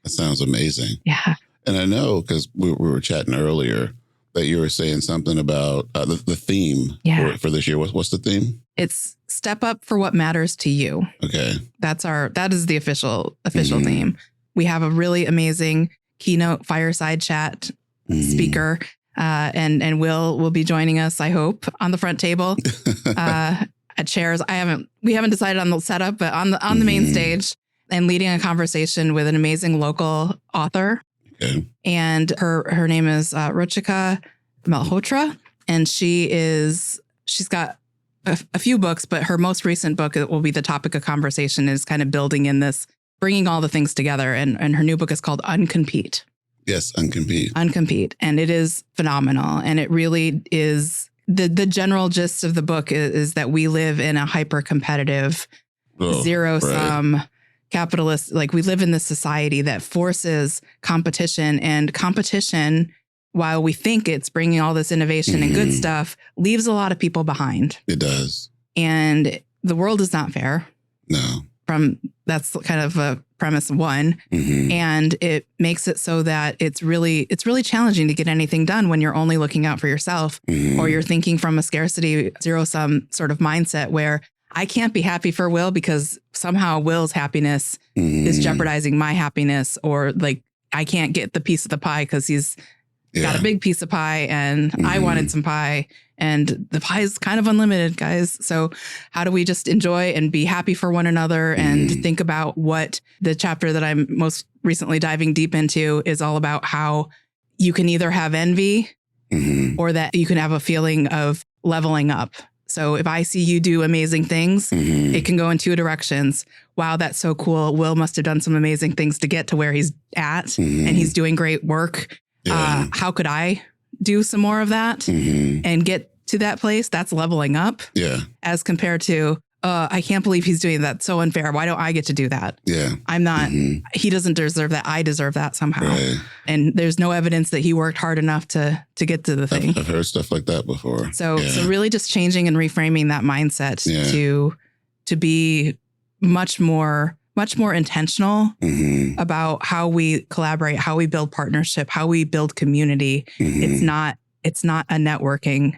Speaker 1: That sounds amazing.
Speaker 2: Yeah.
Speaker 1: And I know, because we were chatting earlier, that you were saying something about the theme for this year. What's the theme?
Speaker 2: It's step up for what matters to you.
Speaker 1: Okay.
Speaker 2: That is the official theme. We have a really amazing keynote fireside chat speaker. And Wil will be joining us, I hope, on the front table at chairs. We haven't decided on the setup, but on the main stage, and leading a conversation with an amazing local author.
Speaker 1: Okay.
Speaker 2: And her name is Ruchika Malhotra, and she's got a few books, but her most recent book that will be the topic of conversation is kind of building in this, bringing all the things together. And her new book is called Uncompete.
Speaker 1: Yes, Uncompete.
Speaker 2: Uncompete. And it is phenomenal. And it really is, the general gist of the book is that we live in a hyper-competitive, zero-sum capitalist, like we live in this society that forces competition, and competition, while we think it's bringing all this innovation and good stuff, leaves a lot of people behind.
Speaker 1: It does.
Speaker 2: And the world is not fair.
Speaker 1: No.
Speaker 2: That's kind of a premise one. And it makes it so that it's really challenging to get anything done when you're only looking out for yourself, or you're thinking from a scarcity, zero-sum sort of mindset where I can't be happy for Wil because somehow Wil's happiness is jeopardizing my happiness, or like I can't get the piece of the pie because he's got a big piece of pie and I wanted some pie, and the pie is kind of unlimited, guys. So how do we just enjoy and be happy for one another and think about what the chapter that I'm most recently diving deep into is all about, how you can either have envy or that you can have a feeling of leveling up. So if I see you do amazing things, it can go in two directions. Wow, that's so cool. Wil must have done some amazing things to get to where he's at, and he's doing great work. How could I do some more of that and get to that place? That's leveling up. Yeah. As compared to, I can't believe he's doing that. So unfair. Why don't I get to do that? Yeah. I'm not, he doesn't deserve that. I deserve that somehow. Right. And there's no evidence that he worked hard enough to get to the thing.
Speaker 1: I've heard stuff like that before.
Speaker 2: So really just changing and reframing that mindset to be much more intentional about how we collaborate, how we build partnership, how we build community. It's not a networking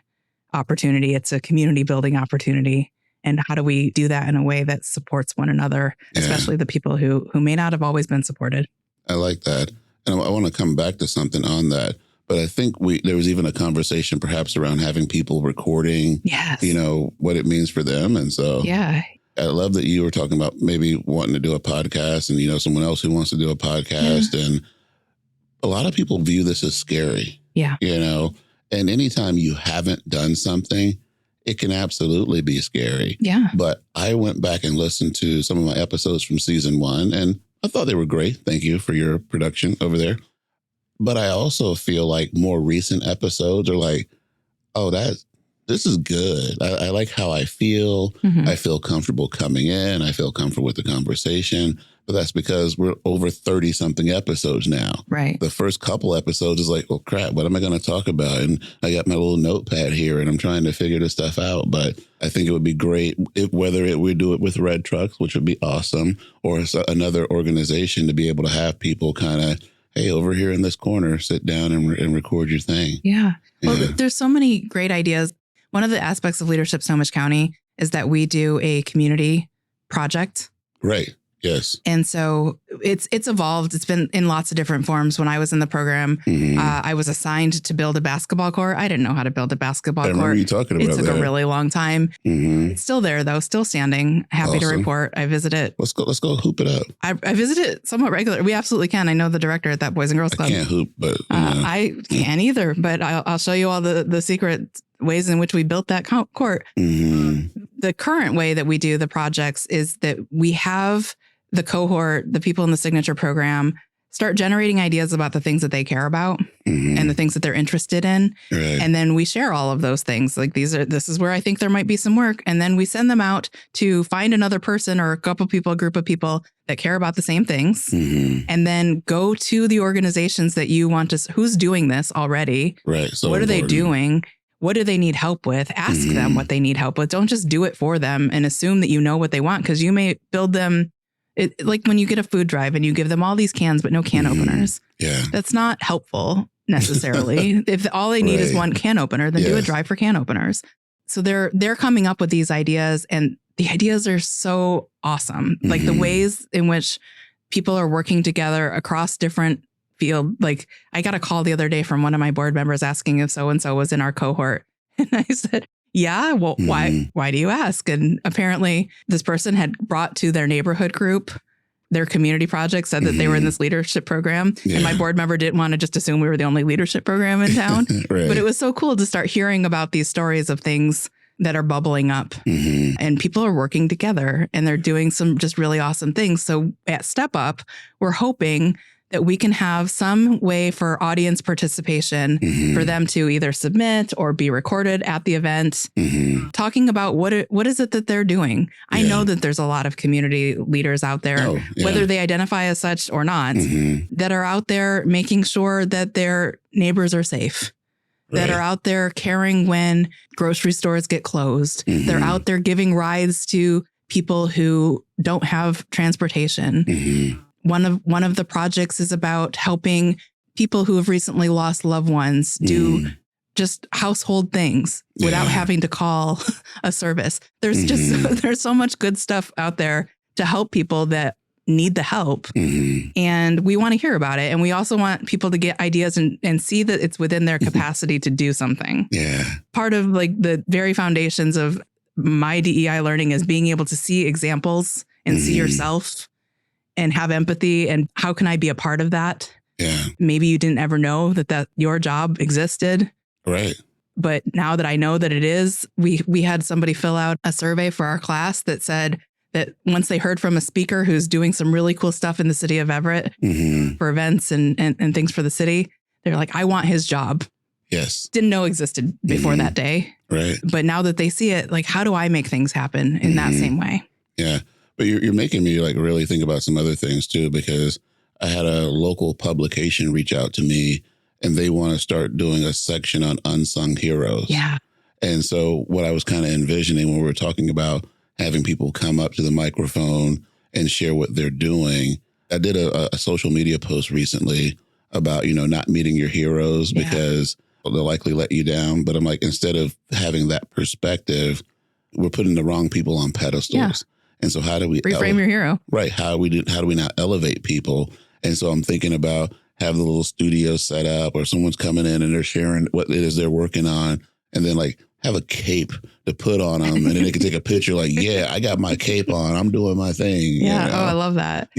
Speaker 2: opportunity. It's a community building opportunity. And how do we do that in a way that supports one another, especially the people who may not have always been supported?
Speaker 1: I like that. And I want to come back to something on that. But I think there was even a conversation perhaps around having people recording, what it means for them. And so I love that you were talking about maybe wanting to do a podcast and, someone else who wants to do a podcast. And a lot of people view this as scary. Yeah. And anytime you haven't done something, it can absolutely be scary. Yeah. But I went back and listened to some of my episodes from season 1, and I thought they were great. Thank you for your production over there. But I also feel like more recent episodes are like, oh, this is good. I like how I feel. I feel comfortable coming in. I feel comfortable with the conversation. But that's because we're over 30 something episodes now. Right. The first couple episodes is like, oh crap, what am I going to talk about? And I got my little notepad here and I'm trying to figure this stuff out. But I think it would be great whether we do it with Red Trucks, which would be awesome, or another organization to be able to have people kind of, hey, over here in this corner, sit down and record your thing. Yeah. Well, there's so many great ideas. One of the aspects of Leadership Snohomish County is that we do a community project. Right. Yes. And so it's evolved. It's been in lots of different forms. When I was in the program, I was assigned to build a basketball court. I didn't know how to build a basketball court. I remember you talking about that. It took a really long time. It's still there, though, still standing. Happy to report. I visit it. Let's go hoop it up. I visit it somewhat regular. We absolutely can. I know the director at that Boys and Girls Club. I can't hoop, but I can't either. But I'll show you all the secret ways in which we built that court. The current way that we do the projects is that we have the cohort, the people in the signature program, start generating ideas about the things that they care about and the things that they're interested in. Right. And then we share all of those things. Like this is where I think there might be some work. And then we send them out to find another person or a couple people, a group of people that care about the same things. And then go to the organizations that you want to, who's doing this already? Right. So what are they doing? What do they need help with? Ask them what they need help with. Don't just do it for them and assume that you know what they want, because you may build them. Like when you get a food drive and you give them all these cans, but no can openers. Yeah. That's not helpful.
Speaker 2: necessarily. If all they need is one can opener, then do a drive for can openers. So they're coming up with these ideas, and the ideas are so awesome. Like the ways in which people are working together across different field. Like I got a call the other day from one of my board members asking if so-and-so was in our cohort. And I said, yeah, well, why do you ask? And apparently this person had brought to their neighborhood group their community project, said that they were in this leadership program. And my board member didn't want to just assume we were the only leadership program in town. But it was so cool to start hearing about these stories of things that are bubbling up and people are working together and they're doing some just really awesome things. So at Step Up, we're hoping that we can have some way for audience participation for them to either submit or be recorded at the event, talking about what is it that they're doing. I know that there's a lot of community leaders out there, whether they identify as such or not, that are out there making sure that their neighbors are safe, that are out there caring when grocery stores get closed. They're out there giving rides to people who don't have transportation. One of the projects is about helping people who have recently lost loved ones do just household things without having to call a service. There's there's so much good stuff out there to help people that need the help. And we want to hear about it. And we also want people to get ideas and see that it's within their capacity to do something. Part of like the very foundations of my DEI learning is being able to see examples and see yourself and have empathy. And how can I be a part of that? Maybe you didn't ever know that your job existed. But now that I know that it is, we had somebody fill out a survey for our class that said that once they heard from a speaker who's doing some really cool stuff in the city of Everett for events and things for the city, they're like, I want his job. Didn't know existed before that day. But now that they see it, like, how do I make things happen in that same way?
Speaker 1: But you're making me like really think about some other things too, because I had a local publication reach out to me and they want to start doing a section on unsung heroes. And so what I was kind of envisioning when we were talking about having people come up to the microphone and share what they're doing, I did a social media post recently about, not meeting your heroes because they'll likely let you down. But I'm like, instead of having that perspective, we're putting the wrong people on pedestals. And so how do we
Speaker 2: reframe your hero?
Speaker 1: How do we now elevate people? And so I'm thinking about have the little studio set up, or someone's coming in and they're sharing what it is they're working on, and then like have a cape to put on them, and then they can take a picture like, I got my cape on, I'm doing my thing.
Speaker 2: Oh, I love that.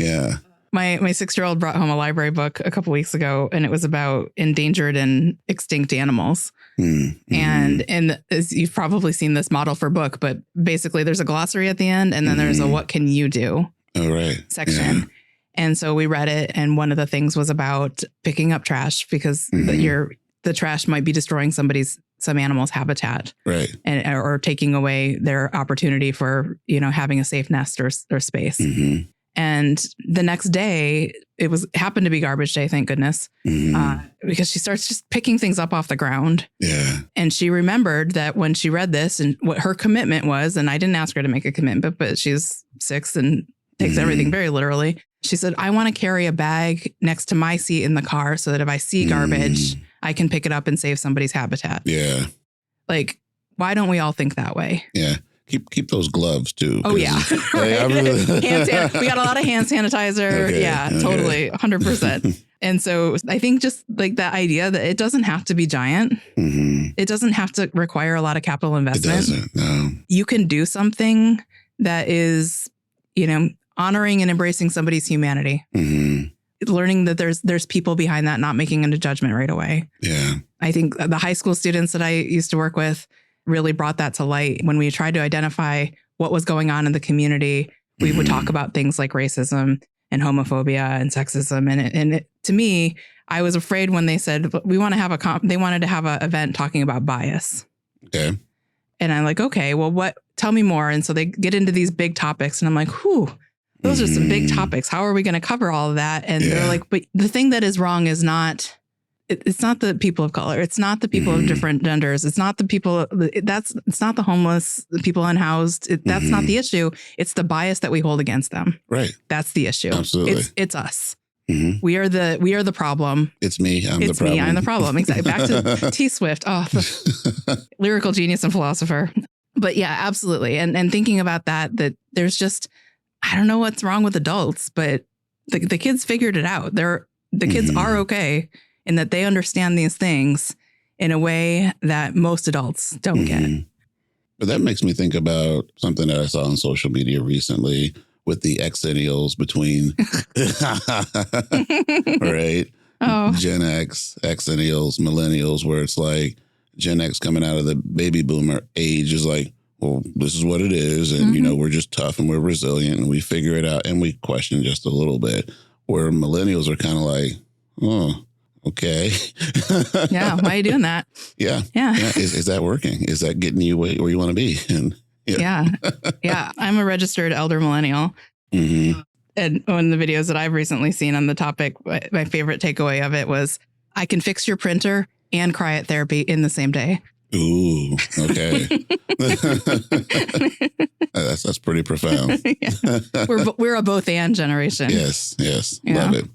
Speaker 2: My 6-year-old brought home a library book a couple weeks ago, and it was about endangered and extinct animals. And as you've probably seen this model for book, but basically there's a glossary at the end, and then there's a what can you do section. And so we read it, and one of the things was about picking up trash because the trash might be destroying some animal's habitat, and or taking away their opportunity for having a safe nest or space. And the next day, it happened to be garbage day, thank goodness, because she starts just picking things up off the ground. And she remembered that when she read this and what her commitment was, and I didn't ask her to make a commitment, but she's 6 and takes everything very literally. She said, I want to carry a bag next to my seat in the car so that if I see garbage, I can pick it up and save somebody's habitat. Like, why don't we all think that way?
Speaker 1: Keep those gloves too.
Speaker 2: Oh yeah. We got a lot of hand sanitizer. Totally. 100%. And so I think just like that idea that it doesn't have to be giant. It doesn't have to require a lot of capital investment.
Speaker 1: It doesn't, no.
Speaker 2: You can do something that is, honoring and embracing somebody's humanity. Learning that there's people behind that, not making a judgment right away. I think the high school students that I used to work with really brought that to light. When we tried to identify what was going on in the community, we would talk about things like racism and homophobia and sexism. And to me, I was afraid when they said, we want to have they wanted to have an event talking about bias. And I'm like, okay, well, tell me more. And so they get into these big topics and I'm like, those are some big topics. How are we going to cover all of that? And they're like, but the thing that is wrong is it's not the people of color. It's not the people of different genders. It's not the people it's not the homeless, the people unhoused. That's not the issue. It's the bias that we hold against them. That's the issue.
Speaker 1: Absolutely.
Speaker 2: It's us. We are the problem.
Speaker 1: It's me. I'm the
Speaker 2: It's
Speaker 1: problem.
Speaker 2: me. I'm the problem. Exactly. Back to T Swift. Oh, the lyrical genius and philosopher. But yeah, absolutely. And thinking about that there's just, I don't know what's wrong with adults, but the kids figured it out. The kids are okay in that they understand these things in a way that most adults don't get.
Speaker 1: But that makes me think about something that I saw on social media recently with the exennials between, right?
Speaker 2: Oh.
Speaker 1: Gen X, exennials, millennials, where it's like Gen X coming out of the baby boomer age is like, well, this is what it is. And, we're just tough and we're resilient and we figure it out and we question just a little bit. Where millennials are kind of like, oh, okay.
Speaker 2: Yeah. Why are you doing that?
Speaker 1: Yeah. Is that working? Is that getting you where you want to be? And
Speaker 2: yeah. I'm a registered elder millennial. And one of the videos that I've recently seen on the topic, my favorite takeaway of it was, I can fix your printer and cry at therapy in the same day.
Speaker 1: Ooh, okay. That's pretty profound.
Speaker 2: We're a both and generation.
Speaker 1: Yes. Love it.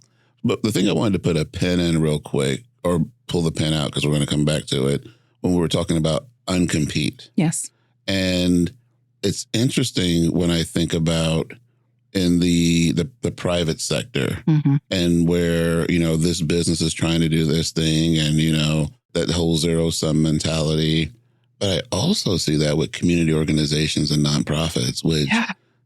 Speaker 1: But the thing I wanted to put a pin in real quick, or pull the pin out because we're going to come back to it, when we were talking about uncompete.
Speaker 2: Yes.
Speaker 1: And it's interesting when I think about in the private sector and where, this business is trying to do this thing and, that whole zero-sum mentality. But I also see that with community organizations and nonprofits, which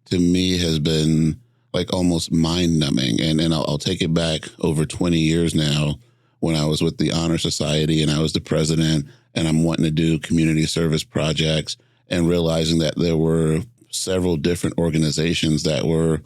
Speaker 1: to me has been like almost mind-numbing. And I'll take it back over 20 years now when I was with the Honor Society and I was the president and I'm wanting to do community service projects and realizing that there were several different organizations that were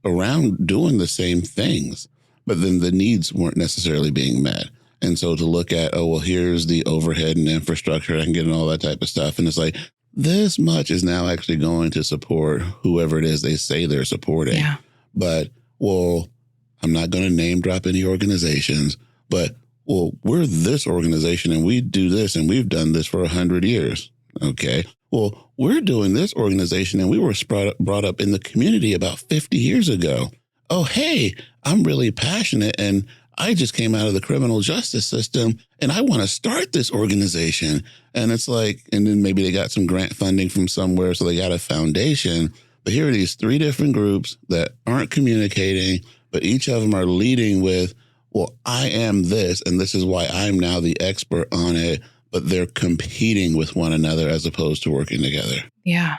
Speaker 1: around doing the same things, but then the needs weren't necessarily being met. And so to look at, here's the overhead and infrastructure and getting all that type of stuff. And it's like, this much is now actually going to support whoever it is they say they're supporting.
Speaker 2: Yeah.
Speaker 1: But, I'm not going to name drop any organizations, but, we're this organization and we do this and we've done this for 100 years. Okay. Well, we're doing this organization and we were brought up in the community about 50 years ago. Oh, hey, I'm really passionate and I just came out of the criminal justice system and I want to start this organization. And it's like, and then maybe they got some grant funding from somewhere. So they got a foundation. But here are these 3 different groups that aren't communicating, but each of them are leading with, I am this, and this is why I'm now the expert on it. But they're competing with one another as opposed to working together. Yeah.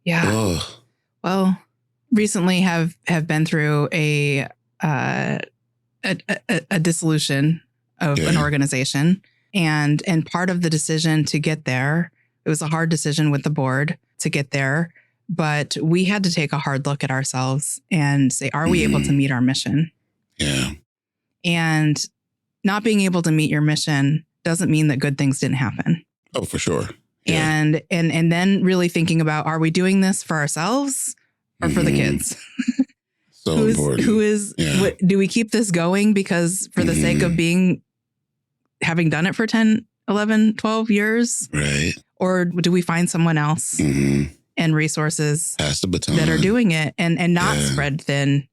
Speaker 1: Oh.
Speaker 2: Well, recently have been through a dissolution of an organization. And part of the decision to get there, it was a hard decision with the board to get there, but we had to take a hard look at ourselves and say, are we able to meet our mission?
Speaker 1: Yeah.
Speaker 2: And not being able to meet your mission doesn't mean that good things didn't happen.
Speaker 1: Oh, for sure.
Speaker 2: Yeah. And then really thinking about, are we doing this for ourselves or for the kids?
Speaker 1: So important.
Speaker 2: What, do we keep this going because for the sake of having done it for 10, 11, 12 years?
Speaker 1: Right.
Speaker 2: Or do we find someone else and resources
Speaker 1: Pass the baton.
Speaker 2: that are doing it and not spread thin?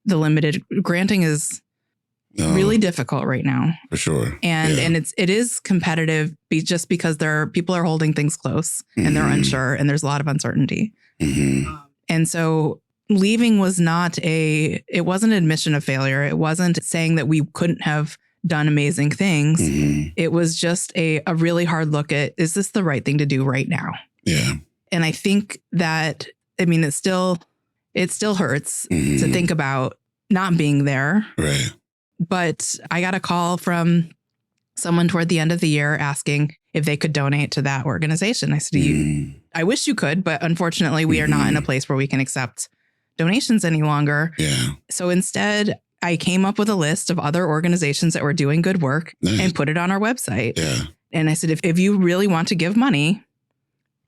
Speaker 2: The limited granting is really difficult right now.
Speaker 1: For sure.
Speaker 2: And it is competitive just because people are holding things close and they're unsure and there's a lot of uncertainty. And so leaving was it wasn't an admission of failure. It wasn't saying that we couldn't have done amazing things. It was just a really hard look at, is this the right thing to do right now? Yeah. And I think that, it still hurts to think about not being there.
Speaker 1: Right.
Speaker 2: But I got a call from someone toward the end of the year asking if they could donate to that organization. I said, I wish you could, but unfortunately we are not in a place where we can accept donations any longer. Yeah. So instead, I came up with a list of other organizations that were doing good work and put it on our website. Yeah. And I said, if you really want to give money,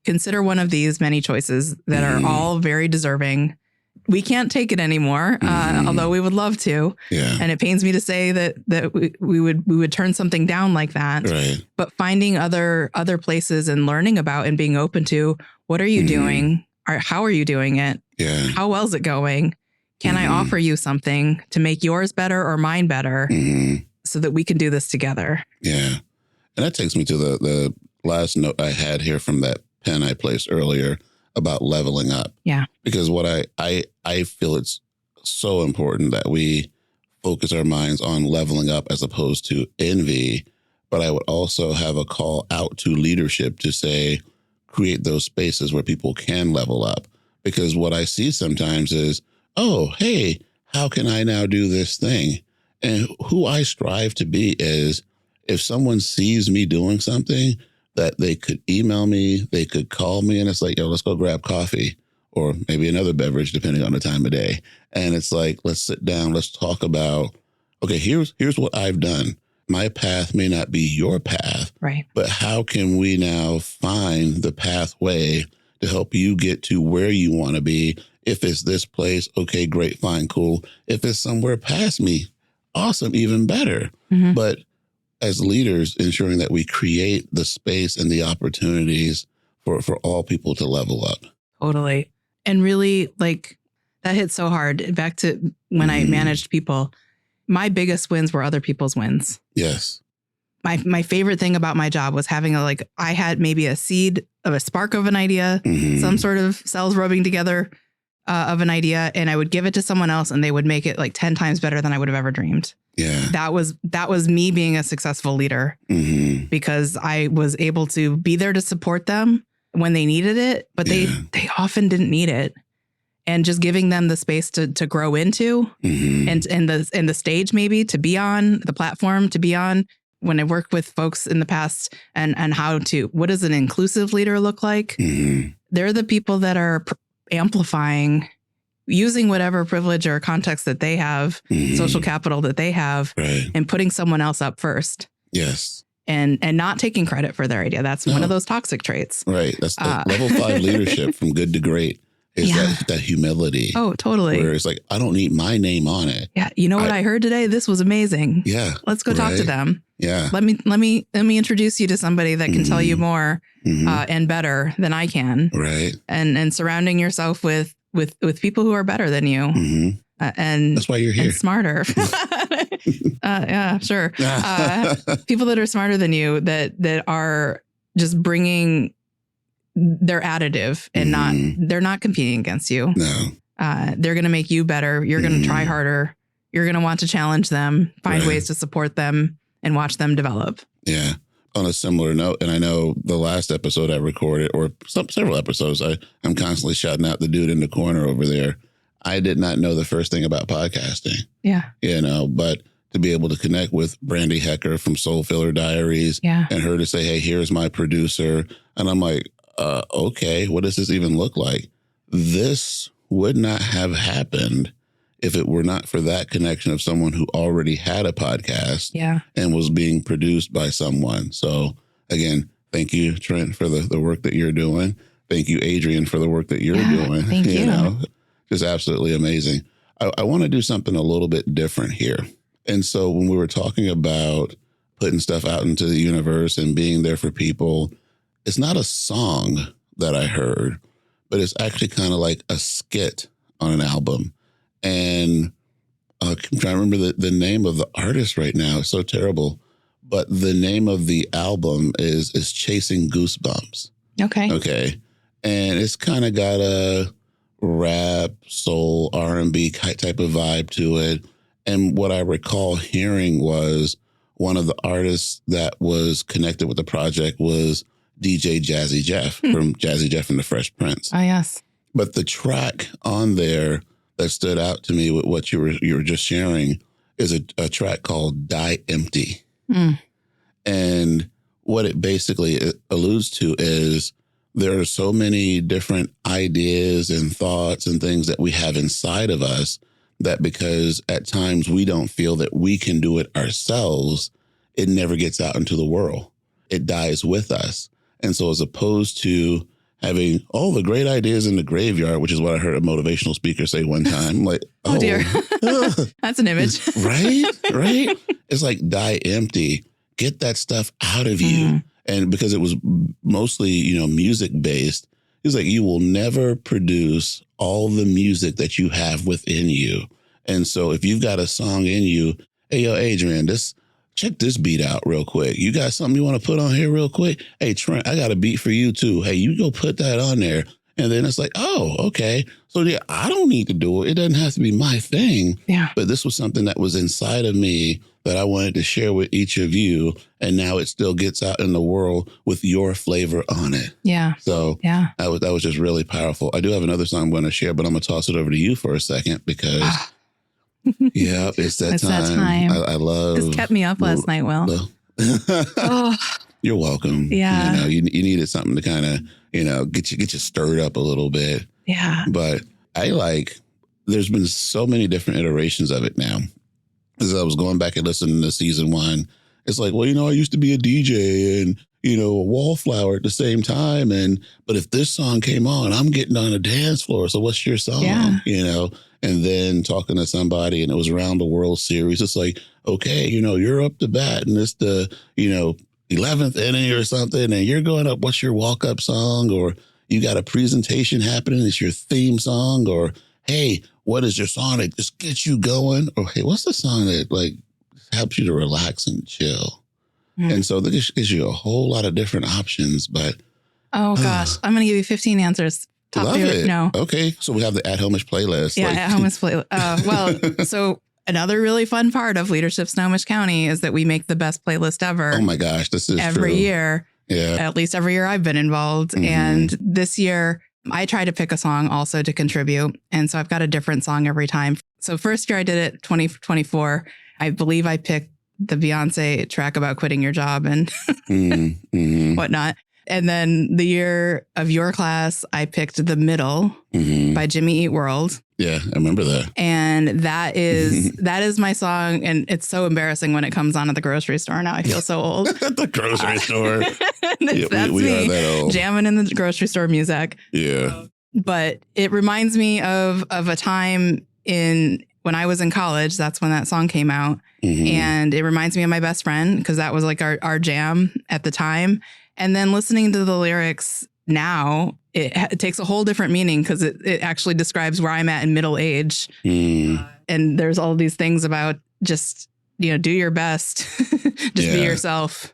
Speaker 2: consider one of these many choices that are all very deserving. We can't take it anymore, although we would love to. Yeah. And it pains me to say that we would turn something down like that. Right. But finding other places and learning about and being open to, what are you doing? Or how are you doing it? Yeah. How well is it going? Can I offer you something to make yours better or mine better so that we can do this together? Yeah.
Speaker 1: And that takes me to the last note I had here from that pen I placed earlier about leveling up.
Speaker 2: Yeah.
Speaker 1: Because what I feel it's so important that we focus our minds on leveling up as opposed to envy. But I would also have a call out to leadership to say, create those spaces where people can level up. Because what I see sometimes is, oh, hey, how can I now do this thing? And who I strive to be is, if someone sees me doing something, that they could email me, they could call me, and it's like, yo, let's go grab coffee or maybe another beverage, depending on the time of day. And it's like, let's sit down, let's talk about, okay, here's what I've done. My path may not be your path,
Speaker 2: right?
Speaker 1: But how can we now find the pathway to help you get to where you want to be? If it's this place, okay, great, fine, cool. If it's somewhere past me, awesome, even better. But as leaders, ensuring that we create the space and the opportunities for all people to level up.
Speaker 2: Totally. And really, like, that hit so hard. Back to when I managed people, my biggest wins were other people's wins.
Speaker 1: Yes.
Speaker 2: My favorite thing about my job was having I had maybe a seed of a spark of an idea, some sort of cells rubbing together of an idea, and I would give it to someone else and they would make it like 10 times better than I would have ever dreamed.
Speaker 1: Yeah.
Speaker 2: That was me being a successful leader because I was able to be there to support them when they needed it, but they often didn't need it. And just giving them the space to grow into and the stage maybe to be on, the platform to be on. When I worked with folks in the past and what does an inclusive leader look like? They're the people that are amplifying, using whatever privilege or context that they have, social capital that they have, and putting someone else up first.
Speaker 1: Yes.
Speaker 2: And not taking credit for their idea. That's one of those toxic traits.
Speaker 1: Right. That's the level 5 leadership from good to great. Is that humility.
Speaker 2: Oh, totally.
Speaker 1: Where it's like, I don't need my name on it.
Speaker 2: Yeah. You know what I heard today? This was amazing.
Speaker 1: Yeah.
Speaker 2: Let's go talk to them.
Speaker 1: Yeah.
Speaker 2: Let me introduce you to somebody that can tell you more and better than I can.
Speaker 1: Right.
Speaker 2: And surrounding yourself with people who are better than you. And
Speaker 1: that's why you're here.
Speaker 2: And smarter. Yeah, sure. People that are smarter than you that are just bringing their additive and they're not competing against you.
Speaker 1: No.
Speaker 2: They're going to make you better. You're going to try harder. You're going to want to challenge them, find ways to support them and watch them develop.
Speaker 1: Yeah. On a similar note, and I know the last episode I recorded, or several episodes, I'm constantly shouting out the dude in the corner over there. I did not know the first thing about podcasting.
Speaker 2: Yeah.
Speaker 1: But to be able to connect with Brandy Hecker from Soul Filler Diaries and her to say, hey, here's my producer. And I'm like, okay, what does this even look like? This would not have happened if it were not for that connection of someone who already had a podcast and was being produced by someone. So again, thank you, Trent, for the work that you're doing. Thank you, Adrianne, for the work that you're doing.
Speaker 2: Thank you.
Speaker 1: Just absolutely amazing. I want to do something a little bit different here. And so when we were talking about putting stuff out into the universe and being there for people, it's not a song that I heard, but it's actually kind of like a skit on an album. And I'm trying to remember the name of the artist right now. It's so terrible. But the name of the album is Chasing Goosebumps. Okay. And it's kind of got a rap, soul, R&B type of vibe to it. And what I recall hearing was one of the artists that was connected with the project was DJ Jazzy Jeff from Jazzy Jeff and the Fresh Prince.
Speaker 2: Oh, yes.
Speaker 1: But the track on there that stood out to me with what you were just sharing is a track called Die Empty. And what it basically alludes to is there are so many different ideas and thoughts and things that we have inside of us that because at times we don't feel that we can do it ourselves, it never gets out into the world. It dies with us. And so as opposed to having all the great ideas in the graveyard, which is what I heard a motivational speaker say one time, like,
Speaker 2: oh dear, that's an image.
Speaker 1: Right. It's like die empty, get that stuff out of you. And because it was mostly, music based, He's like, you will never produce all the music that you have within you. And so if you've got a song in you, hey, yo, Adrianne, check this beat out real quick. You got something you want to put on here real quick? Hey, Trent, I got a beat for you too. Hey, you go put that on there. And then it's like, oh, okay. So yeah, I don't need to do it. It doesn't have to be my thing.
Speaker 2: Yeah.
Speaker 1: But this was something that was inside of me that I wanted to share with each of you. And now it still gets out in the world with your flavor on it.
Speaker 2: Yeah.
Speaker 1: So
Speaker 2: yeah,
Speaker 1: that was just really powerful. I do have another song I'm going to share, but I'm going to toss it over to you for a second because yeah, it's that time. I love.
Speaker 2: This kept me up last night, Wil.
Speaker 1: Oh. You're welcome.
Speaker 2: Yeah.
Speaker 1: You needed something to kind of, get you stirred up a little bit.
Speaker 2: Yeah.
Speaker 1: But there's been so many different iterations of it now. As I was going back and listening to season 1, it's like, well, I used to be a DJ and, a wallflower at the same time. But if this song came on, I'm getting on a dance floor. So what's your song?
Speaker 2: Yeah.
Speaker 1: And then talking to somebody and it was around the World Series. It's like, okay, you're up to bat and it's the, 11th inning or something, and you're going up, what's your walk-up song? Or you got a presentation happening, it's your theme song, or hey, what is your song that just gets you going? Or hey, what's the song that helps you to relax and chill? And so that just gives you a whole lot of different options. But
Speaker 2: oh gosh, I'm going to give you 15 answers. Top
Speaker 1: love
Speaker 2: favorite.
Speaker 1: it.
Speaker 2: No.
Speaker 1: Okay, so we have the at-homeish playlist.
Speaker 2: Yeah, at-homeish playlist. Well, so another really fun part of Leadership Snohomish County is that we make the best playlist ever.
Speaker 1: Oh my gosh, this is
Speaker 2: every
Speaker 1: true.
Speaker 2: year.
Speaker 1: Yeah.
Speaker 2: At least every year I've been involved.
Speaker 1: Mm-hmm.
Speaker 2: And this year I try to pick a song also to contribute. And so I've got a different song every time. So first year I did it 2024. I believe I picked the Beyonce track about quitting your job and
Speaker 1: mm-hmm.
Speaker 2: whatnot. And then the year of your class, I picked The Middle by Jimmy Eat World.
Speaker 1: Yeah, I remember that.
Speaker 2: And that is my song. And it's so embarrassing when it comes on at the grocery store. Now I feel so old.
Speaker 1: At the grocery store.
Speaker 2: That's
Speaker 1: we
Speaker 2: me
Speaker 1: are that old.
Speaker 2: jamming in the grocery store music.
Speaker 1: Yeah.
Speaker 2: But it reminds me of a time when I was in college. That's when that song came out.
Speaker 1: Mm-hmm.
Speaker 2: And it reminds me of my best friend because that was like our jam at the time. And then listening to the lyrics now, it takes a whole different meaning because it actually describes where I'm at in middle age. And there's all these things about just, do your best, just be yourself.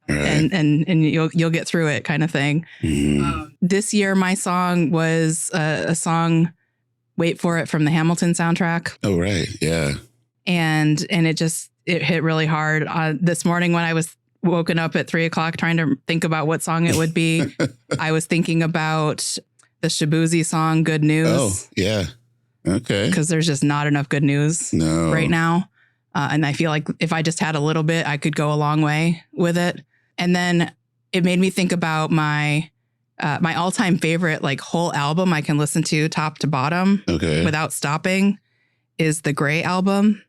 Speaker 2: Right. And you'll get through it kind of thing.
Speaker 1: Mm-hmm.
Speaker 2: This year, my song was a song, Wait For It, from the Hamilton soundtrack.
Speaker 1: Oh, right. Yeah.
Speaker 2: And it hit really hard. This morning when I was woken up at 3:00 trying to think about what song it would be, I was thinking about the Shabuzi song, Good News.
Speaker 1: Oh, yeah. Okay.
Speaker 2: Because there's just not enough good news right now. And I feel like if I just had a little bit, I could go a long way with it. And then it made me think about my all-time favorite, whole album I can listen to top to bottom without stopping is the Gray album.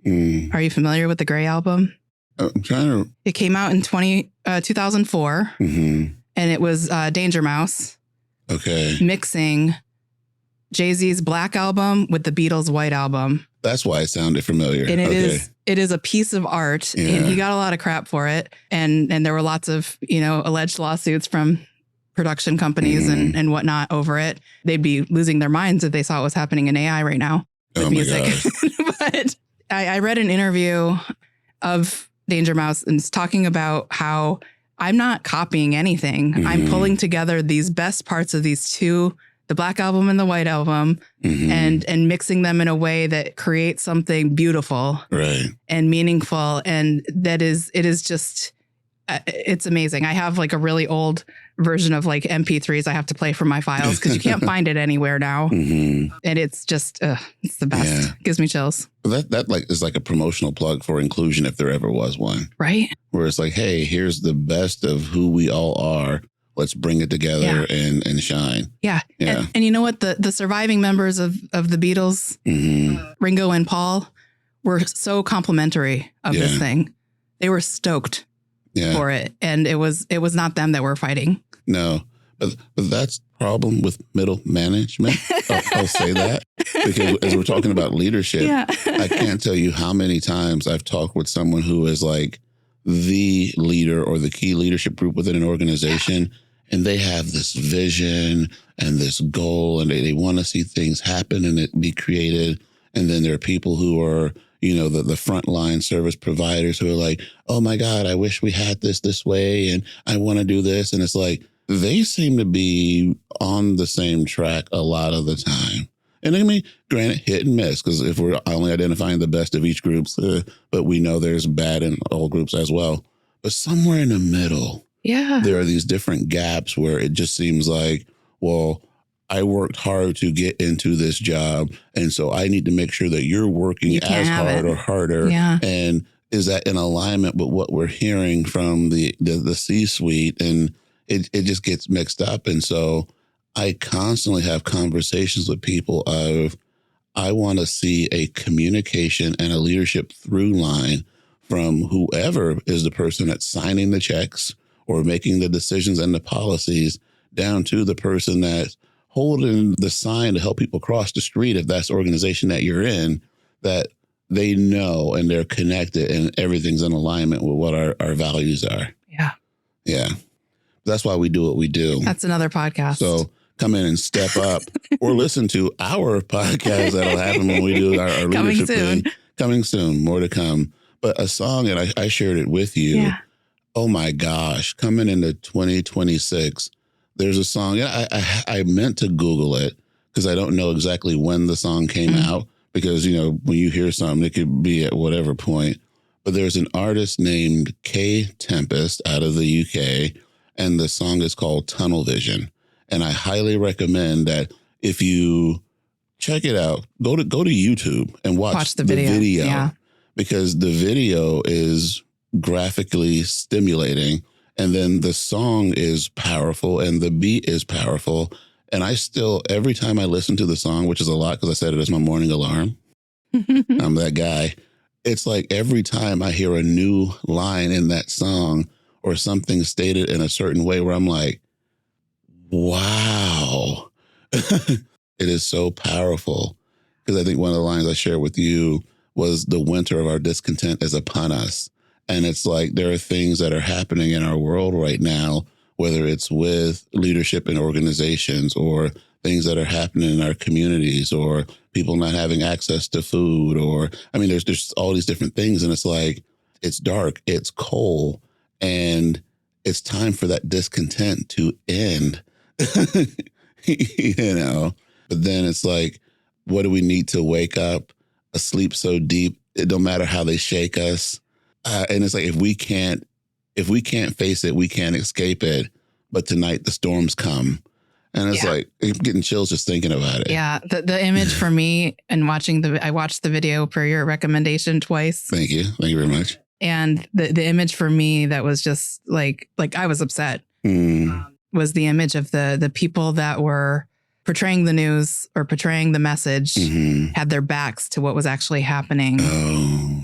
Speaker 2: Are you familiar with the Gray album?
Speaker 1: I'm trying to.
Speaker 2: It came out in 2004, and it was Danger Mouse mixing Jay-Z's Black album with the Beatles' White album.
Speaker 1: That's why it sounded familiar.
Speaker 2: And it is a piece of art. Yeah. And he got a lot of crap for it. And there were lots of, alleged lawsuits from production companies and whatnot over it. They'd be losing their minds if they saw what was happening in AI right now with music. But I read an interview of Danger Mouse and it's talking about how I'm not copying anything. I'm pulling together these best parts of these two, the Black album and the White album, and mixing them in a way that creates something beautiful and meaningful. And it is just, it's amazing. I have a really old version of MP3s I have to play from my files because you can't find it anywhere now. And it's just, it's the best. Yeah. It gives me chills.
Speaker 1: That is like a promotional plug for inclusion if there ever was one.
Speaker 2: Right.
Speaker 1: Where it's like, hey, here's the best of who we all are. Let's bring it together and shine.
Speaker 2: Yeah. And you know what? The surviving members of the Beatles, Ringo and Paul, were so complimentary of this thing. They were stoked for it. And it was not them that were fighting.
Speaker 1: No, but that's the problem with middle management. I'll say that because as we're talking about leadership, I can't tell you how many times I've talked with someone who is the leader or the key leadership group within an organization. and they have this vision and this goal, and they want to see things happen and it be created. And then there are people who are, the frontline service providers who are like, oh my God, I wish we had this way, and I want to do this. And it's like, they seem to be on the same track a lot of the time. And I mean, granted, hit and miss, because if we're only identifying the best of each group, but we know there's bad in all groups as well. But somewhere in the middle, there are these different gaps where it just seems like, well, I worked hard to get into this job, and so I need to make sure that you're working as hard or harder.
Speaker 2: Yeah.
Speaker 1: And is that in alignment with what we're hearing from the C-suite? And it just gets mixed up. And so I constantly have conversations with people of, I want to see a communication and a leadership through line from whoever is the person that's signing the checks or making the decisions and the policies, down to the person that's holding the sign to help people cross the street, if that's the organization that you're in, that they know and they're connected and everything's in alignment with what our values are.
Speaker 2: Yeah.
Speaker 1: Yeah. That's why we do what we do.
Speaker 2: That's another podcast.
Speaker 1: So come in and step up or listen to our podcast that'll happen when we do our leadership thing. Coming soon. More to come. But a song, and I shared it with you.
Speaker 2: Yeah.
Speaker 1: Oh my gosh. Coming into 2026, there's a song. I meant to Google it because I don't know exactly when the song came out, because, when you hear something, it could be at whatever point. But there's an artist named K Tempest out of the UK, and the song is called Tunnel Vision. And I highly recommend that if you check it out, go to YouTube and watch the video.
Speaker 2: Yeah.
Speaker 1: Because the video is graphically stimulating, and then the song is powerful and the beat is powerful. And I still, every time I listen to the song, which is a lot because I set it as my morning alarm, I'm that guy. It's like every time I hear a new line in that song or something stated in a certain way where I'm like, wow, it is so powerful. Because I think one of the lines I shared with you was, the winter of our discontent is upon us. And it's like, there are things that are happening in our world right now, whether it's with leadership in organizations or things that are happening in our communities or people not having access to food, or, I mean, there's all these different things. And it's like, it's dark, it's cold, and it's time for that discontent to end, But then it's like, what do we need to wake up? A sleep so deep, it don't matter how they shake us. And it's like, if we can't face it, we can't escape it. But tonight the storms come. And it's like, I'm getting chills just thinking about it.
Speaker 2: Yeah. The image for me, and I watched the video per your recommendation twice.
Speaker 1: Thank you. Thank you very much.
Speaker 2: And the image for me that was just like I was upset was the image of the people that were portraying the news or portraying the message had their backs to what was actually happening.
Speaker 1: Oh,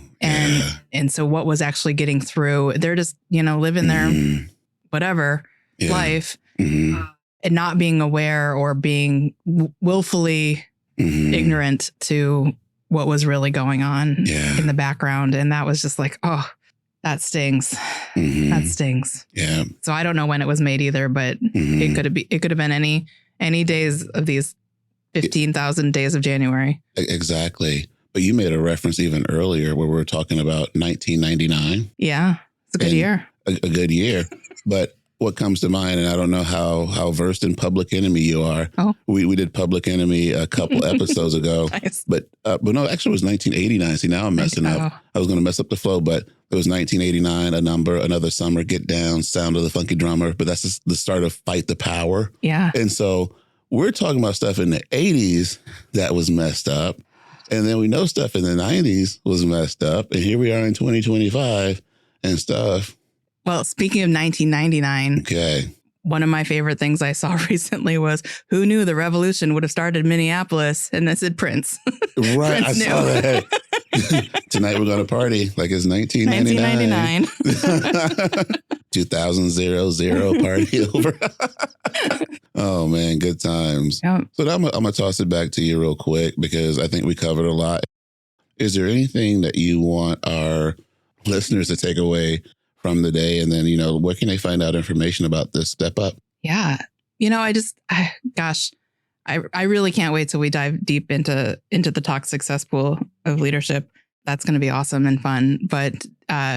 Speaker 2: and so what was actually getting through, they're just, living their whatever life and not being aware or being willfully ignorant to what was really going on in the background. And that was just like, oh, that stings. That stings.
Speaker 1: Yeah.
Speaker 2: So I don't know when it was made either, but it could have been any days of these 15,000 days of January.
Speaker 1: Exactly. But you made a reference even earlier where we were talking about 1999.
Speaker 2: Yeah. It's a good year.
Speaker 1: A good year. But what comes to mind, and I don't know how versed in Public Enemy you are. Oh. We did Public Enemy a couple episodes ago. Nice. But no, actually it was 1989. See, now I'm messing up. I was going to mess up the flow, but it was 1989, A Number, Another Summer, Get Down, Sound of the Funky Drummer. But that's the start of Fight the Power. Yeah. And so we're talking about stuff in the 80s that was messed up. And then we know stuff in the 90s was messed up. And here we are in 2025 and stuff.
Speaker 2: Well, speaking of 1999, one of my favorite things I saw recently was, who knew the revolution would have started in Minneapolis? And this said Prince.
Speaker 1: Right, Prince saw that. Tonight we're going to party like it's 1999. 2000 party over. Oh, man, good times. Yep. So now I'm going to toss it back to you real quick because I think we covered a lot. Is there anything that you want our listeners to take away from the day? And then, where can they find out information about this Step Up?
Speaker 2: Yeah. I really can't wait till we dive deep into the toxic cesspool of leadership. That's going to be awesome and fun. But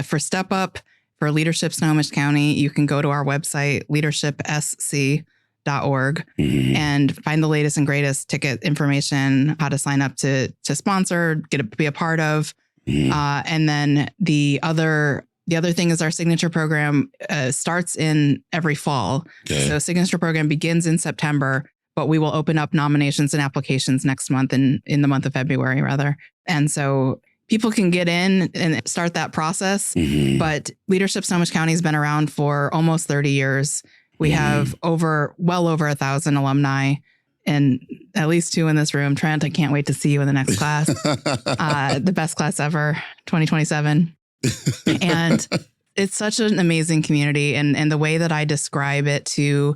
Speaker 2: for Step Up, for Leadership Snohomish County, you can go to our website, leadershipsc.org, and find the latest and greatest ticket information, how to sign up to sponsor, be a part of. And then the other thing is our signature program starts in every fall. Okay. So signature program begins in September, but we will open up nominations and applications next month in the month of February, rather. And so people can get in and start that process. But Leadership Snohomish County has been around for almost 30 years. We have well over 1,000 alumni, and at least 2 in this room. Trent, I can't wait to see you in the next class. The best class ever, 2027. And it's such an amazing community. And the way that I describe it to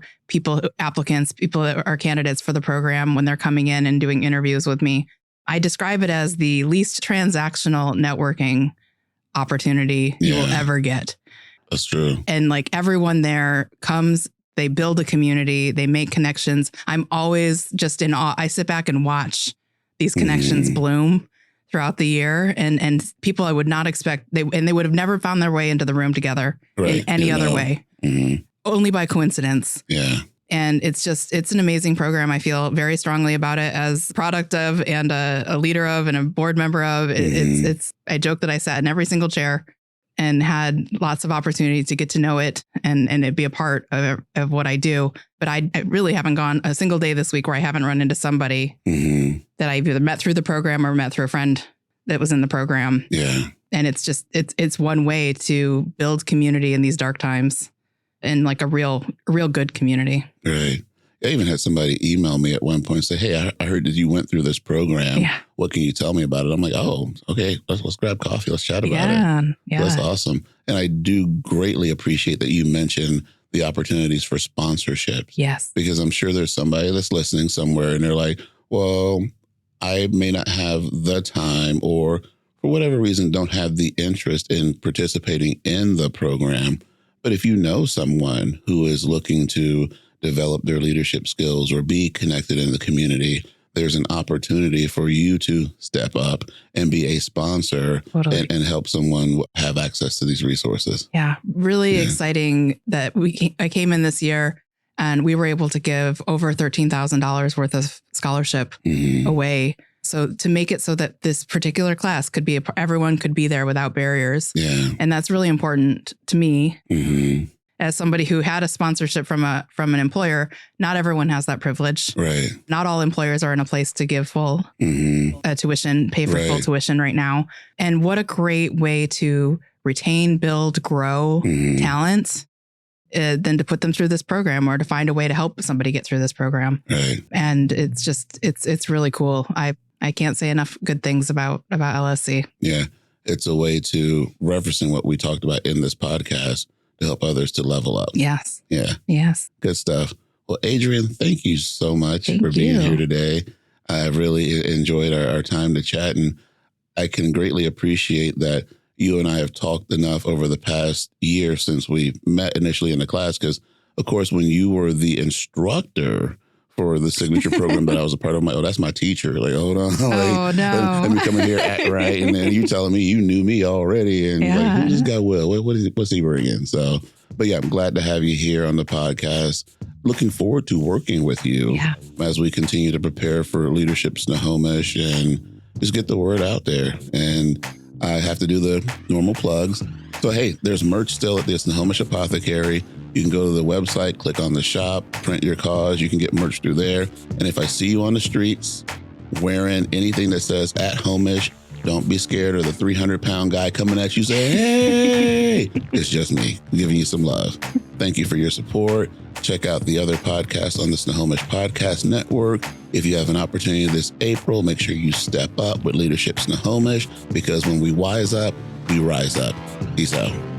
Speaker 2: applicants, people that are candidates for the program, when they're coming in and doing interviews with me, I describe it as the least transactional networking opportunity you will ever get.
Speaker 1: That's true.
Speaker 2: And like everyone there comes, they build a community, they make connections. I'm always just in awe. I sit back and watch these connections bloom throughout the year, and people I would not expect, they would have never found their way into the room together in any other way, only by coincidence. Yeah. And it's an amazing program. I feel very strongly about it as a product of and a leader of and a board member of. I joke that I sat in every single chair and had lots of opportunity to get to know it and it be a part of what I do. But I really haven't gone a single day this week where I haven't run into somebody that I've either met through the program or met through a friend that was in the program. Yeah. And it's one way to build community in these dark times. And like a real good community. Right.
Speaker 1: I even had somebody email me at one point and say, hey, I heard that you went through this program. Yeah. What can you tell me about it? I'm like, oh, okay, let's grab coffee. Let's chat about it. Yeah. That's awesome. And I do greatly appreciate that you mentioned the opportunities for sponsorships.
Speaker 2: Yes.
Speaker 1: Because I'm sure there's somebody that's listening somewhere and they're like, well, I may not have the time or for whatever reason don't have the interest in participating in the program. But if you know someone who is looking to develop their leadership skills or be connected in the community, there's an opportunity for you to step up and be a sponsor and help someone have access to these resources.
Speaker 2: Yeah, really exciting that I came in this year and we were able to give over $13,000 worth of scholarship away. So to make it so that this particular class could be, everyone could be there without barriers. Yeah. And that's really important to me as somebody who had a sponsorship from an employer. Not everyone has that privilege. Right. Not all employers are in a place to give full tuition, pay for full tuition right now. And what a great way to retain, build, grow talent than to put them through this program or to find a way to help somebody get through this program. Right. And it's really cool. I can't say enough good things about LSC.
Speaker 1: Yeah. It's a way to referencing what we talked about in this podcast to help others to level up.
Speaker 2: Yes.
Speaker 1: Yeah.
Speaker 2: Yes.
Speaker 1: Good stuff. Well, Adrianne, thank you so much for being here today. I've really enjoyed our time to chat, and I can greatly appreciate that you and I have talked enough over the past year since we met initially in the class, because, of course, when you were the instructor for the signature program that I was a part of, that's my teacher. Like, hold on.
Speaker 2: Oh, no.
Speaker 1: Let me come in here, act right. And then you telling me you knew me already. And like, who's this guy Will? What's he bringing? So, but yeah, I'm glad to have you here on the podcast. Looking forward to working with you as we continue to prepare for Leadership Snohomish and just get the word out there. And I have to do the normal plugs. So, hey, there's merch still at the Snohomish Apothecary. You can go to the website, click on the shop, print your cause. You can get merch through there. And if I see you on the streets wearing anything that says at Homish, don't be scared of the 300-pound guy coming at you saying, hey, it's just me giving you some love. Thank you for your support. Check out the other podcasts on the Snohomish Podcast Network. If you have an opportunity this April, make sure you step up with Leadership Snohomish, because when we wise up, we rise up. Peace out.